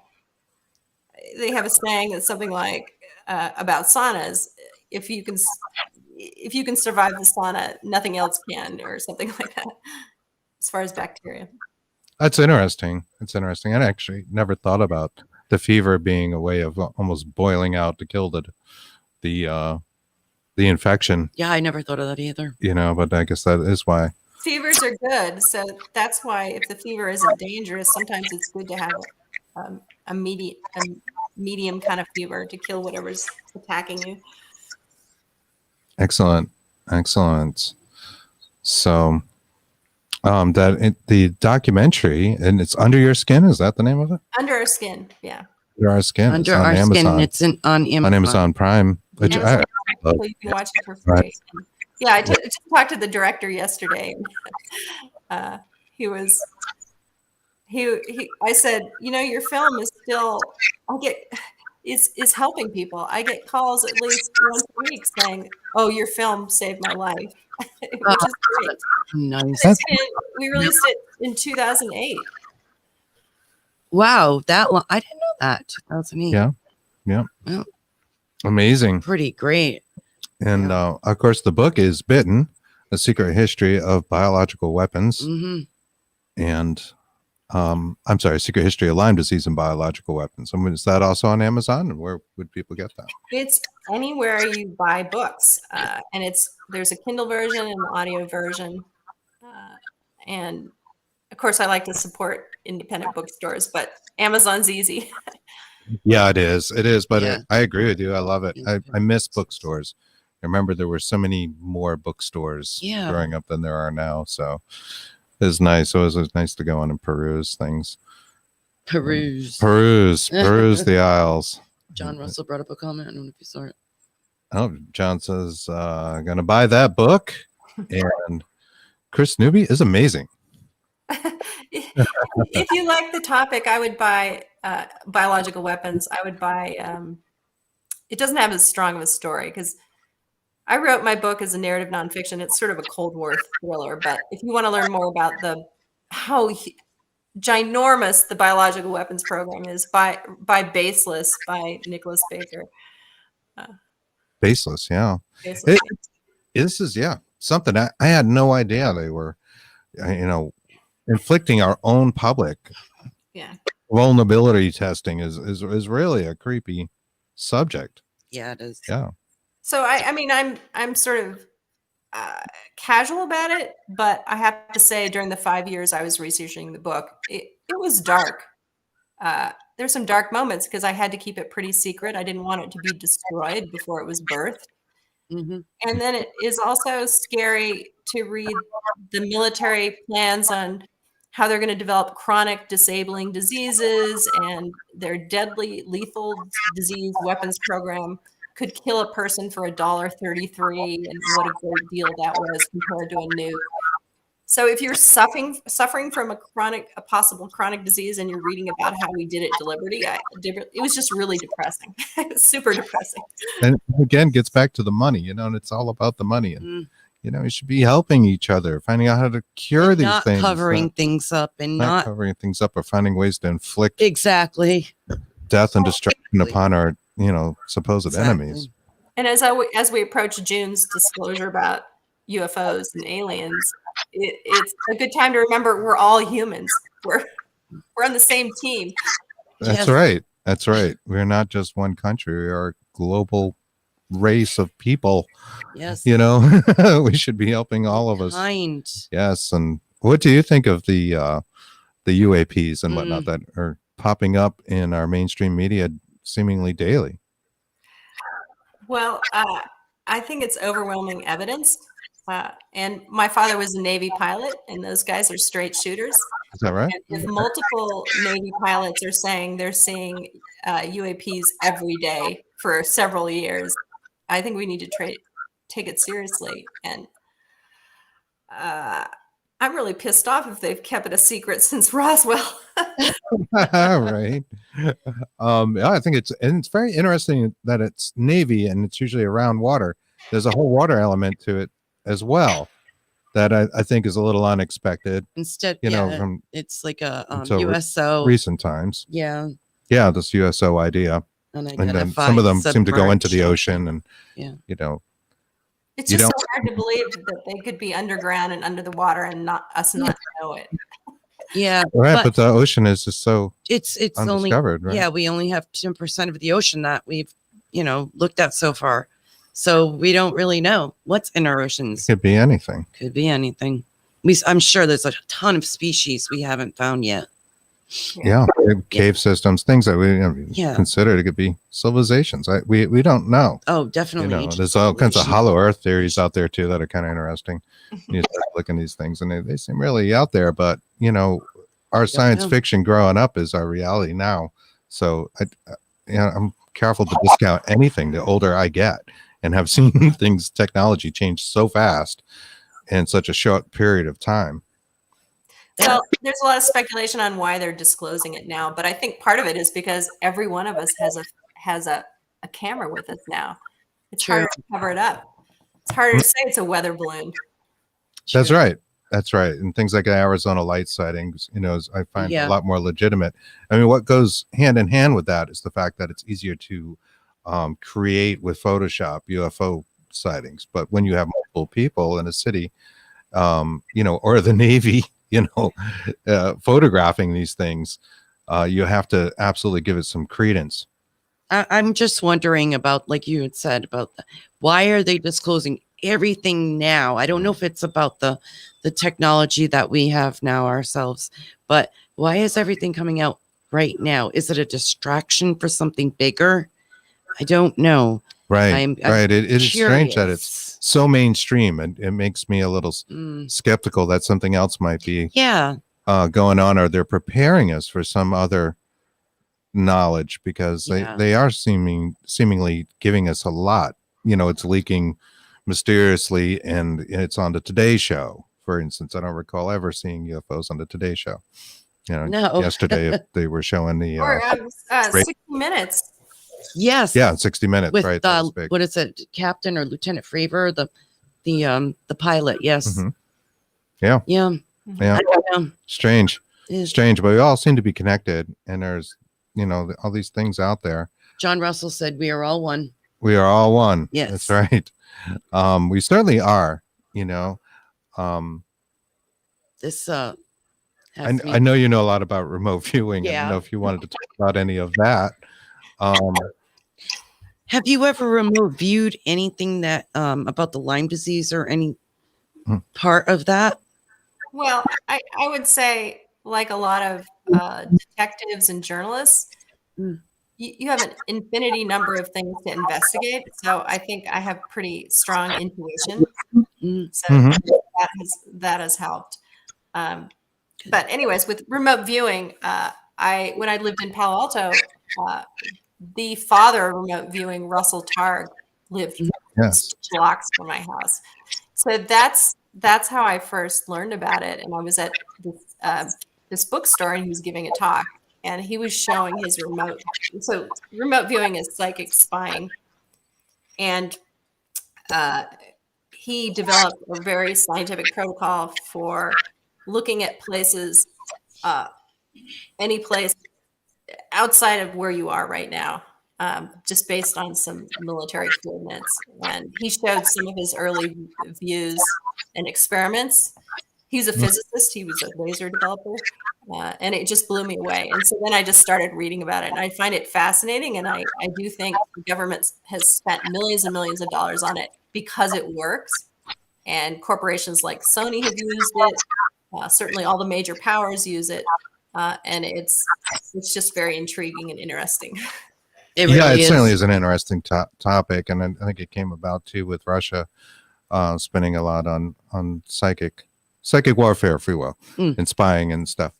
Speaker 3: saying that's something like about saunas: if you can survive the sauna, nothing else can, or something like that. As far as bacteria.
Speaker 1: That's interesting. It's interesting. I actually never thought about the fever being a way of almost boiling out to kill the infection.
Speaker 2: Yeah, I never thought of that either.
Speaker 1: But I guess that is why.
Speaker 3: Fevers are good, so that's why if the fever isn't dangerous, sometimes it's good to have a medium kind of fever to kill whatever's attacking you.
Speaker 1: Excellent. So, the documentary, and it's Under Your Skin. Is that the name of it?
Speaker 3: Under Our Skin, yeah.
Speaker 1: Under Our Skin.
Speaker 2: Under
Speaker 1: it's on
Speaker 2: Our
Speaker 1: Amazon.
Speaker 2: Skin, it's on Amazon.
Speaker 1: On Amazon Prime, which
Speaker 3: Amazon,
Speaker 1: I love.
Speaker 3: so you can watch it for free.
Speaker 1: Right.
Speaker 3: Yeah, I just talked to the director yesterday. I said, your film is still, is helping people. I get calls at least once a week saying, "Oh, your film saved my life," which is great.
Speaker 2: Nice.
Speaker 3: We released it in 2008.
Speaker 2: Wow, that long. I didn't know that. 2008.
Speaker 1: Yeah.
Speaker 2: Well,
Speaker 1: Amazing.
Speaker 2: pretty great.
Speaker 1: And of course, the book is Bitten: A Secret History of Biological Weapons.
Speaker 2: Hmm.
Speaker 1: And I'm sorry, Secret History of Lyme Disease and Biological Weapons. Is that also on Amazon? And where would people get that?
Speaker 3: It's anywhere you buy books, and there's a Kindle version and an audio version, and of course, I like to support independent bookstores, but Amazon's easy.
Speaker 1: Yeah, it is. But
Speaker 2: Yeah.
Speaker 1: I agree with you. I love it. I miss bookstores. I remember there were so many more bookstores growing up than there are now. So it's nice. It was nice to go on and peruse things. Peruse the aisles.
Speaker 2: John Russell brought up a comment. I don't know if you saw it.
Speaker 1: Oh, John says, gonna buy that book. And Kris Newby is amazing.
Speaker 3: If you like the topic, I would buy biological weapons. I would buy. It doesn't have as strong of a story because I wrote my book as a narrative nonfiction. It's sort of a Cold War thriller. But if you want to learn more about how ginormous the biological weapons program is, by Baseless by Nicholas Baker.
Speaker 1: Baseless, yeah.
Speaker 3: Baseless.
Speaker 1: This is something I had no idea they were, inflicting our own public.
Speaker 3: Yeah.
Speaker 1: Vulnerability testing is really a creepy subject.
Speaker 2: Yeah, it is.
Speaker 1: Yeah.
Speaker 3: So I'm sort of casual about it, but I have to say during the 5 years I was researching the book, it was dark. There's some dark moments because I had to keep it pretty secret. I didn't want it to be destroyed before it was birthed.
Speaker 2: Mm-hmm.
Speaker 3: And then it is also scary to read the military plans on how they're going to develop chronic disabling diseases, and their deadly lethal disease weapons program could kill a person for $1.33, and what a great deal that was compared to a nuke. So if you're suffering from a possible chronic disease and you're reading about how we did it deliberately, it was just really depressing. It was super depressing.
Speaker 1: And again, gets back to the money, and it's all about the money. And we should be helping each other, finding out how to cure these
Speaker 2: not
Speaker 1: things.
Speaker 2: Covering things up and not
Speaker 1: covering things up, or finding ways to inflict
Speaker 2: death
Speaker 1: and destruction upon our, supposed enemies.
Speaker 3: And as we approach June's disclosure about UFOs and aliens, it's a good time to remember we're all humans. We're on the same team.
Speaker 1: That's right. That's right. We're not just one country. We are a global race of people.
Speaker 2: Yes.
Speaker 1: We should be helping all of us.
Speaker 2: Kind.
Speaker 1: Yes. And what do you think of the UAPs and whatnot that are popping up in our mainstream media seemingly daily?
Speaker 3: Well, I think it's overwhelming evidence. And my father was a Navy pilot, and those guys are straight shooters.
Speaker 1: Is that right?
Speaker 3: And if multiple Navy pilots are saying they're seeing UAPs every day for several years, I think we need to take it seriously. And I'm really pissed off if they've kept it a secret since Roswell.
Speaker 1: Right. Yeah, I think it's very interesting that it's Navy and it's usually around water. There's a whole water element to it as well that I think is a little unexpected.
Speaker 2: Instead,
Speaker 1: from
Speaker 2: it's like a
Speaker 1: until
Speaker 2: USO.
Speaker 1: recent times.
Speaker 2: Yeah.
Speaker 1: Yeah, this USO idea. And then some of them seem to go into the ocean and,
Speaker 3: It's just so hard to believe that they could be underground and under the water and not know it.
Speaker 2: Yeah.
Speaker 1: Right, but the ocean is just so
Speaker 2: it's
Speaker 1: undiscovered,
Speaker 2: only,
Speaker 1: right?
Speaker 2: Yeah, we only have 10% of the ocean that we've, looked at so far. So we don't really know what's in our oceans.
Speaker 1: It could be anything.
Speaker 2: Could be anything. I'm sure there's a ton of species we haven't found yet.
Speaker 1: Yeah, cave systems, things that we considered it could be civilizations. We don't know.
Speaker 2: Oh, definitely.
Speaker 1: There's all kinds of hollow earth theories out there too that are kind of interesting. You start looking at these things and they seem really out there, but our science fiction growing up is our reality now. So I'm careful to discount anything the older I get, and have seen technology change so fast in such a short period of time.
Speaker 3: Well, there's a lot of speculation on why they're disclosing it now, but I think part of it is because every one of us has a camera with us now. It's harder to cover it up. It's harder to say it's a weather balloon.
Speaker 1: That's right. That's right. And things like Arizona light sightings, I find a lot more legitimate. I mean, what goes hand in hand with that is the fact that it's easier to create with Photoshop UFO sightings. But when you have multiple people in a city, or the Navy, photographing these things, you have to absolutely give it some credence.
Speaker 2: I'm just wondering about, like you had said, about why are they disclosing everything now? I don't know if it's about the technology that we have now ourselves, but why is everything coming out right now? Is it a distraction for something bigger? I don't know.
Speaker 1: Right. It is strange that
Speaker 2: curious.
Speaker 1: it's so mainstream, and it makes me a little skeptical that something else might be going on, or they're preparing us for some other knowledge, because they are seemingly giving us a lot. It's leaking mysteriously, and it's on the Today Show, for instance. I don't recall ever seeing UFOs on the Today Show.
Speaker 2: No.
Speaker 1: Yesterday they were showing the
Speaker 3: 60 Minutes.
Speaker 2: Yes.
Speaker 1: Yeah, 60 Minutes,
Speaker 2: with
Speaker 1: right?
Speaker 2: What is it, Captain or Lieutenant Fravor, the pilot? Yes.
Speaker 1: Mm-hmm.
Speaker 2: Yeah.
Speaker 1: I don't know. Strange, but we all seem to be connected, and there's all these things out there.
Speaker 2: John Russell said, "We are all one."
Speaker 1: We are all one.
Speaker 2: Yes,
Speaker 1: that's right. We certainly are.
Speaker 2: This.
Speaker 1: I know you know a lot about remote viewing. I don't know if you wanted to talk about any of that.
Speaker 2: Have you ever remote viewed anything that about the Lyme disease or any part of that?
Speaker 3: Well, I would say, like a lot of detectives and journalists, you have an infinity number of things to investigate. So I think I have pretty strong intuition. So that has helped. But anyways, with remote viewing, when I lived in Palo Alto, the father of remote viewing, Russell Targ, lived blocks from my house. So that's how I first learned about it. And I was at this bookstore, and he was giving a talk, and he was showing his remote. So remote viewing is psychic spying, and he developed a very scientific protocol for looking at places, any place outside of where you are right now, just based on some military coordinates. And he showed some of his early views and experiments. He's a physicist. He was a laser developer. And it just blew me away. And so then I just started reading about it, and I find it fascinating. And I do think the government has spent millions and millions of dollars on it because it works. And corporations like Sony have used it. Certainly all the major powers use it. And it's just very intriguing and interesting.
Speaker 1: It certainly is an interesting topic. And I think it came about too with Russia spending a lot on psychic warfare, if you will, and spying and stuff.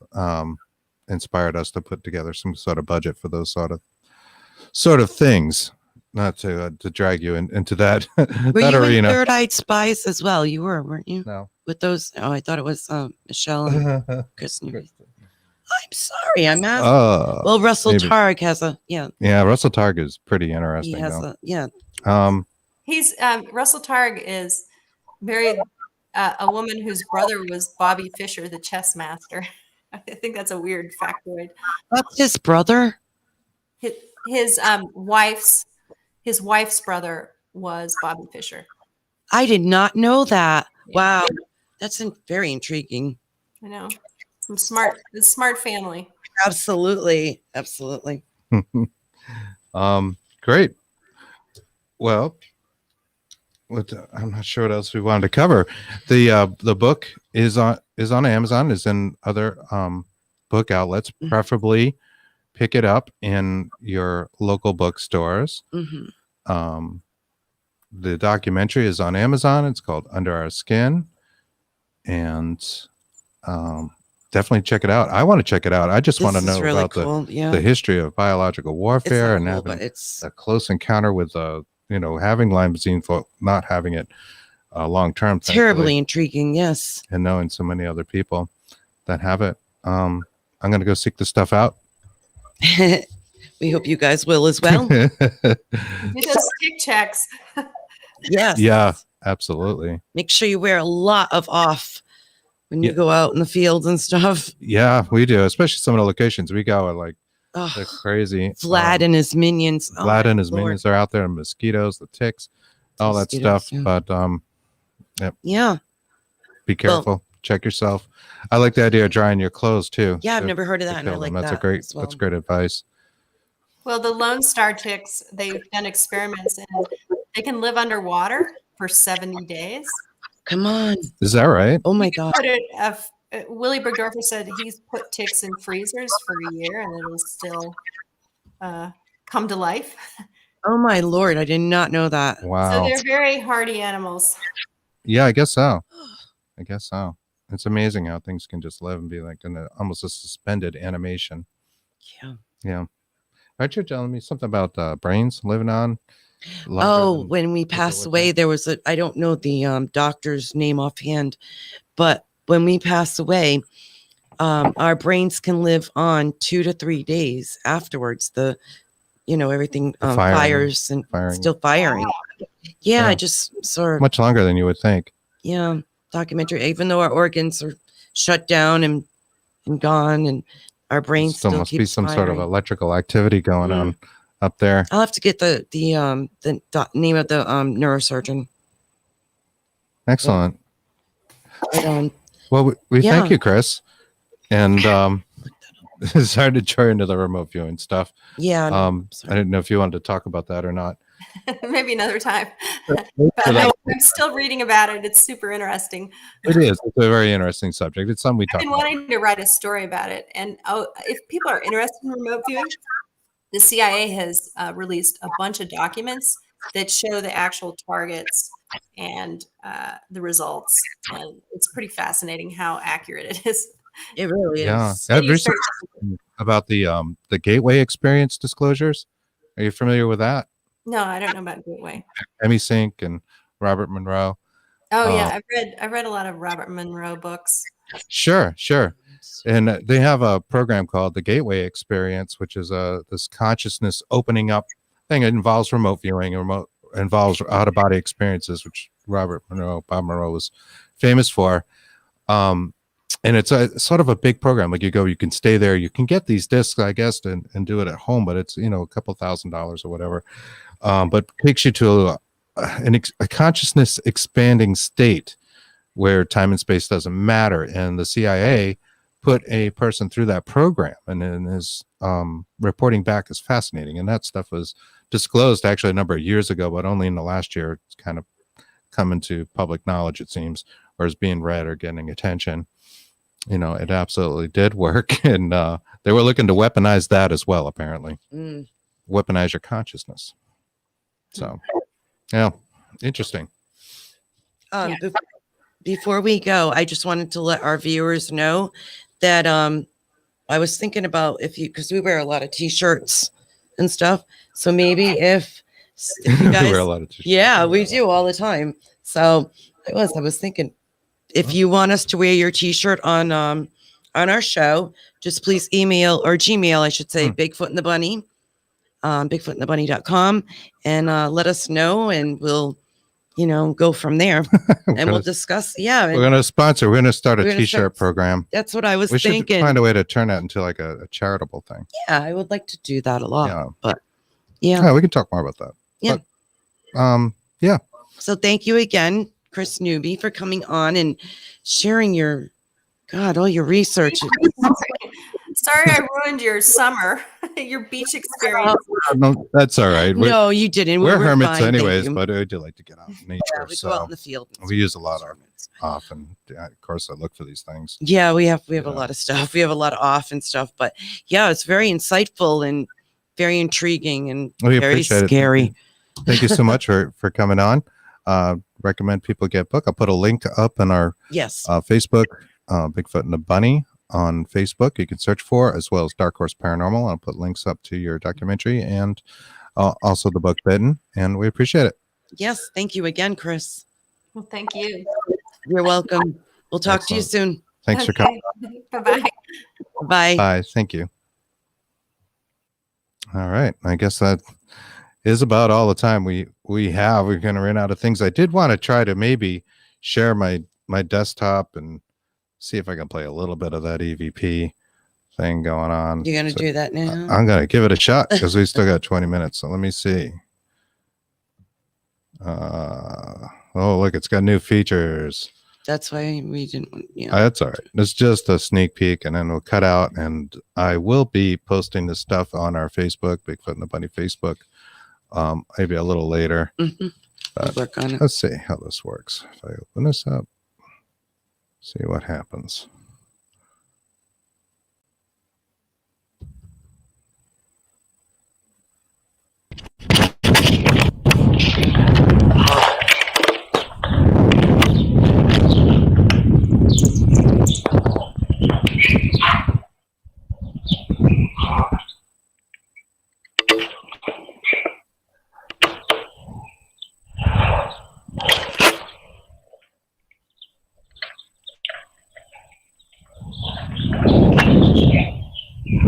Speaker 1: Inspired us to put together some sort of budget for those sort of things. to drag you into that
Speaker 2: Were
Speaker 1: that
Speaker 2: you in
Speaker 1: arena.
Speaker 2: Third Eyed Spies as well? You were, weren't you?
Speaker 1: No.
Speaker 2: With those? Oh, I thought it was Michelle and Kris Newby. I'm sorry, I'm asking. Well, Russell
Speaker 1: maybe.
Speaker 2: Targ has a
Speaker 1: Yeah, Russell Targ is pretty
Speaker 2: He
Speaker 1: interesting
Speaker 2: has
Speaker 1: though.
Speaker 3: He's Russell Targ is married a woman whose brother was Bobby Fischer, the chess master. I think that's a weird factoid.
Speaker 2: That's his brother.
Speaker 3: His wife's brother was Bobby Fischer.
Speaker 2: I did not know that.
Speaker 3: Yeah.
Speaker 2: Wow, that's very intriguing.
Speaker 3: I know. Some smart family.
Speaker 2: Absolutely.
Speaker 1: Great. Well, I'm not sure what else we wanted to cover. The book is on Amazon, is in other book outlets. Preferably pick it up in your local bookstores. The documentary is on Amazon. It's called Under Our Skin, and definitely check it out. I want to check it out. I just want to know
Speaker 2: really
Speaker 1: about
Speaker 2: cool.
Speaker 1: the history of biological warfare and having
Speaker 2: it's
Speaker 1: a close encounter with having Lyme disease, not having it long term.
Speaker 2: Terribly intriguing. Yes,
Speaker 1: and knowing so many other people that have it. I'm going to go seek this stuff out.
Speaker 2: We hope you guys will as well.
Speaker 3: Do those tick checks.
Speaker 2: Yes.
Speaker 1: Yeah, absolutely.
Speaker 2: Make sure you wear a lot of off when you go out in the fields and stuff.
Speaker 1: Yeah, we do, especially some of the locations we go are like they're crazy.
Speaker 2: Vlad and his minions.
Speaker 1: Vlad and his minions are out there, and mosquitoes, the ticks, all that stuff. Yeah. But
Speaker 2: yeah.
Speaker 1: Be careful. Check yourself. I like the idea of drying your clothes too.
Speaker 2: Yeah, I've never heard of that, and I like that.
Speaker 1: That's great advice.
Speaker 3: Well, the Lone Star ticks, they've done experiments and they can live underwater for 70 days.
Speaker 2: Come on.
Speaker 1: Is that right?
Speaker 2: Oh my God.
Speaker 3: Willie Bergdorfer said he's put ticks in freezers for a year and it'll still come to life.
Speaker 2: Oh my Lord. I did not know that.
Speaker 1: Wow.
Speaker 3: So they're very hardy animals.
Speaker 1: Yeah, I guess so. It's amazing how things can just live and be like in almost a suspended animation. Yeah. Aren't you telling me something about brains living on?
Speaker 2: When we passed away, there was I don't know the doctor's name offhand, but when we pass away, our brains can live on 2 to 3 days afterwards. Everything fires and still firing. Yeah, I just saw
Speaker 1: much longer than you would think.
Speaker 2: Yeah, documentary. Even though our organs are shut down and gone, and our brains still
Speaker 1: must be some
Speaker 2: firing.
Speaker 1: sort of electrical activity going on up there.
Speaker 2: I'll have to get the name of the neurosurgeon.
Speaker 1: Excellent.
Speaker 2: But,
Speaker 1: well, we thank you, Kris. And it's hard to try into the remote viewing stuff.
Speaker 2: Yeah.
Speaker 1: I didn't know if you wanted to talk about that or not.
Speaker 3: Maybe another time. But I'm still reading about it. It's super interesting.
Speaker 1: It is. It's a very interesting subject. It's something we talk about.
Speaker 3: I've been wanting to write a story about it. And if people are interested in remote viewing, the CIA has released a bunch of documents that show the actual targets and the results. And it's pretty fascinating how accurate it is.
Speaker 2: It really is.
Speaker 1: Yeah. I've researched about the Gateway experience disclosures. Are you familiar with that?
Speaker 3: No, I don't know about Gateway.
Speaker 1: Emmy Sink and Robert Monroe.
Speaker 3: Oh yeah, I've read a lot of Robert Monroe books. Sure.
Speaker 1: And they have a program called the Gateway Experience, which is this consciousness opening up thing. It involves remote viewing and involves out of body experiences, which Bob Monroe was famous for. And it's a sort of a big program. Like you can stay there, you can get these discs, I guess, and do it at home, but it's, a couple $1,000s or whatever. But takes you to a consciousness expanding state where time and space doesn't matter. And the CIA put a person through that program, and then his reporting back is fascinating. And that stuff was disclosed actually a number of years ago, but only in the last year it's kind of come into public knowledge, it seems, or is being read or getting attention. It absolutely did work. And they were looking to weaponize that as well, apparently. Weaponize your consciousness. So, yeah, interesting.
Speaker 2: Before we go, I just wanted to let our viewers know that I was thinking about because we wear a lot of t-shirts and stuff. So maybe if If you
Speaker 1: We
Speaker 2: guys,
Speaker 1: wear a lot of t-shirts.
Speaker 2: yeah, we do all the time. So I was thinking, if you want us to wear your T-shirt on our show, just please email or Gmail, I should say, Bigfoot and the Bunny, bigfootandthebunny.com, and let us know, and we'll, go from there, and we'll discuss. Yeah,
Speaker 1: We're going to sponsor. We're going to start a
Speaker 2: We're gonna
Speaker 1: t-shirt
Speaker 2: start-
Speaker 1: program.
Speaker 2: that's what I was
Speaker 1: We should
Speaker 2: thinking.
Speaker 1: find a way to turn that into like a charitable thing.
Speaker 2: Yeah, I would like to do that a lot.
Speaker 1: Yeah.
Speaker 2: But yeah.
Speaker 1: Yeah, we can talk more about that.
Speaker 2: Yeah.
Speaker 1: But, yeah.
Speaker 2: So thank you again, Kris Newby, for coming on and sharing all your research.
Speaker 3: Sorry I ruined your summer, your beach experience.
Speaker 1: No, that's all right.
Speaker 2: No, you didn't.
Speaker 1: We're
Speaker 2: We're
Speaker 1: hermits
Speaker 2: fine, thank
Speaker 1: anyways,
Speaker 2: you.
Speaker 1: but we do like to get out in nature.
Speaker 2: Yeah, we go out
Speaker 1: So
Speaker 2: in the field.
Speaker 1: we use a lot of off, and of course I look for these things.
Speaker 2: Yeah, we have a
Speaker 1: Yeah.
Speaker 2: lot of stuff. We have a lot of off and stuff, but yeah, it's very insightful and very intriguing and
Speaker 1: We
Speaker 2: very
Speaker 1: appreciate
Speaker 2: scary.
Speaker 1: it. Thank you so much for coming on. Recommend people get a book. I'll put a link up in our
Speaker 2: Yes.
Speaker 1: Facebook, Bigfoot and the Bunny on Facebook. You can search for, as well as Dark Horse Paranormal. I'll put links up to your documentary and also the book Bitten, and we appreciate it.
Speaker 2: Yes. Thank you again, Kris.
Speaker 3: Well, thank you.
Speaker 2: You're welcome. We'll talk to you soon.
Speaker 1: Thanks for coming.
Speaker 3: Bye-bye.
Speaker 2: Bye.
Speaker 1: Bye. Thank you. All right. I guess that is about all the time we have. We're going to run out of things. I did want to try to maybe share my desktop and see if I can play a little bit of that EVP thing going on.
Speaker 2: You're going to do that now?
Speaker 1: I'm going to give it a shot because we still got 20 minutes. So let me see. Oh, look, it's got new features.
Speaker 2: That's why we didn't. Yeah.
Speaker 1: That's all right. It's just a sneak peek, and then we'll cut out. And I will be posting this stuff on our Facebook, Bigfoot and the Bunny Facebook, maybe a little later.
Speaker 2: We'll work on it.
Speaker 1: Let's see how this works. If I open this up, see what happens.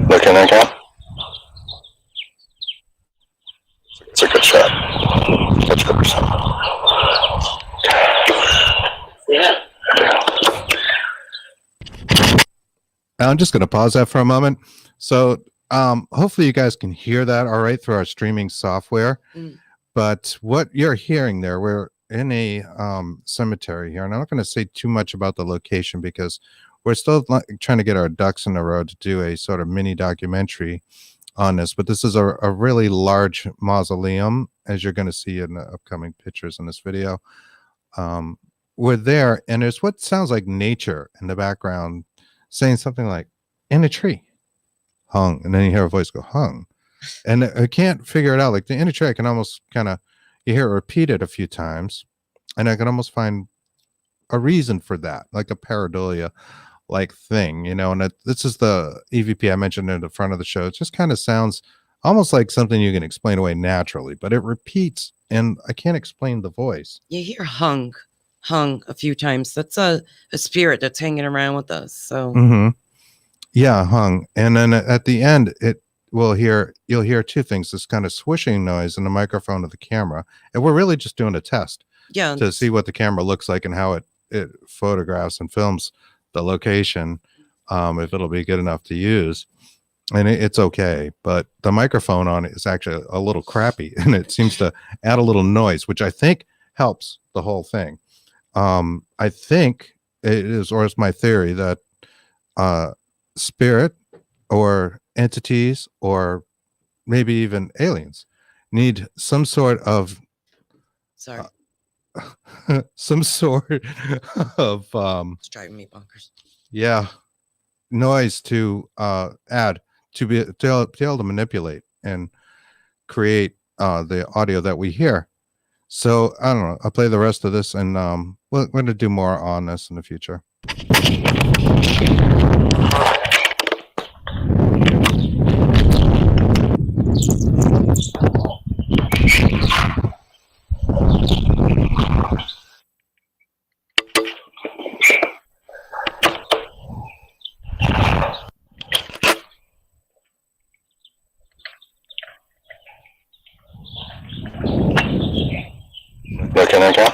Speaker 4: Looking again. It's a good shot. That's good percent. Yeah.
Speaker 1: I'm just going to pause that for a moment. So hopefully you guys can hear that all right through our streaming software. But what you're hearing there, we're in a cemetery here. And I'm not going to say too much about the location because we're still trying to get our ducks in a row to do a sort of mini documentary on this. But this is a really large mausoleum, as you're going to see in the upcoming pictures in this video. We're there, and there's what sounds like nature in the background saying something like, in a tree, hung. And then you hear a voice go, hung. And I can't figure it out. Like the in a tree, I can almost kind of, you hear it repeated a few times, and I can almost find a reason for that, like a pareidolia like thing, and this is the EVP I mentioned in the front of the show. It just kind of sounds almost like something you can explain away naturally, but it repeats, and I can't explain the voice.
Speaker 2: You hear hung a few times. That's a spirit that's hanging around with us. So
Speaker 1: Yeah, hung. And then at the end, you'll hear two things: this kind of swishing noise in the microphone of the camera, and we're really just doing a test to see what the camera looks like and how it photographs and films the location, if it'll be good enough to use. And it's okay, but the microphone on it is actually a little crappy, and it seems to add a little noise, which I think helps the whole thing. I think it is, or it's my theory, that spirit or entities or maybe even aliens need some sort of some sort of
Speaker 2: it's driving me bonkers.
Speaker 1: Noise to add to be able to manipulate and create the audio that we hear. So I don't know, I'll play the rest of this, and we're going to do more on this in the future.
Speaker 4: that again?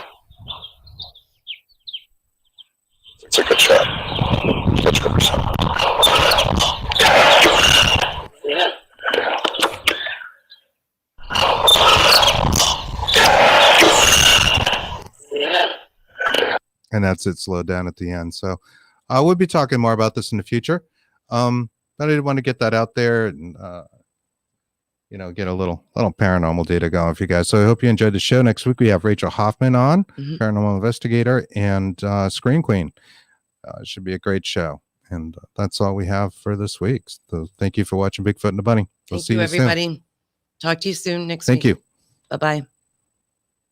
Speaker 4: It's a good shot. That's good percent.
Speaker 1: And that's it slowed down at the end. So we'll be talking more about this in the future. But I did want to get that out there and, get a little paranormal data going for you guys. So I hope you enjoyed the show. Next week, we have Rachel Hoffman on, paranormal investigator and Scream Queen. It should be a great show. And that's all we have for this week. So thank you for watching Bigfoot and the Bunny. We'll
Speaker 2: Thank
Speaker 1: see
Speaker 2: you,
Speaker 1: you soon.
Speaker 2: everybody. Talk to you soon next
Speaker 1: Thank
Speaker 2: week.
Speaker 1: you.
Speaker 2: Bye-bye.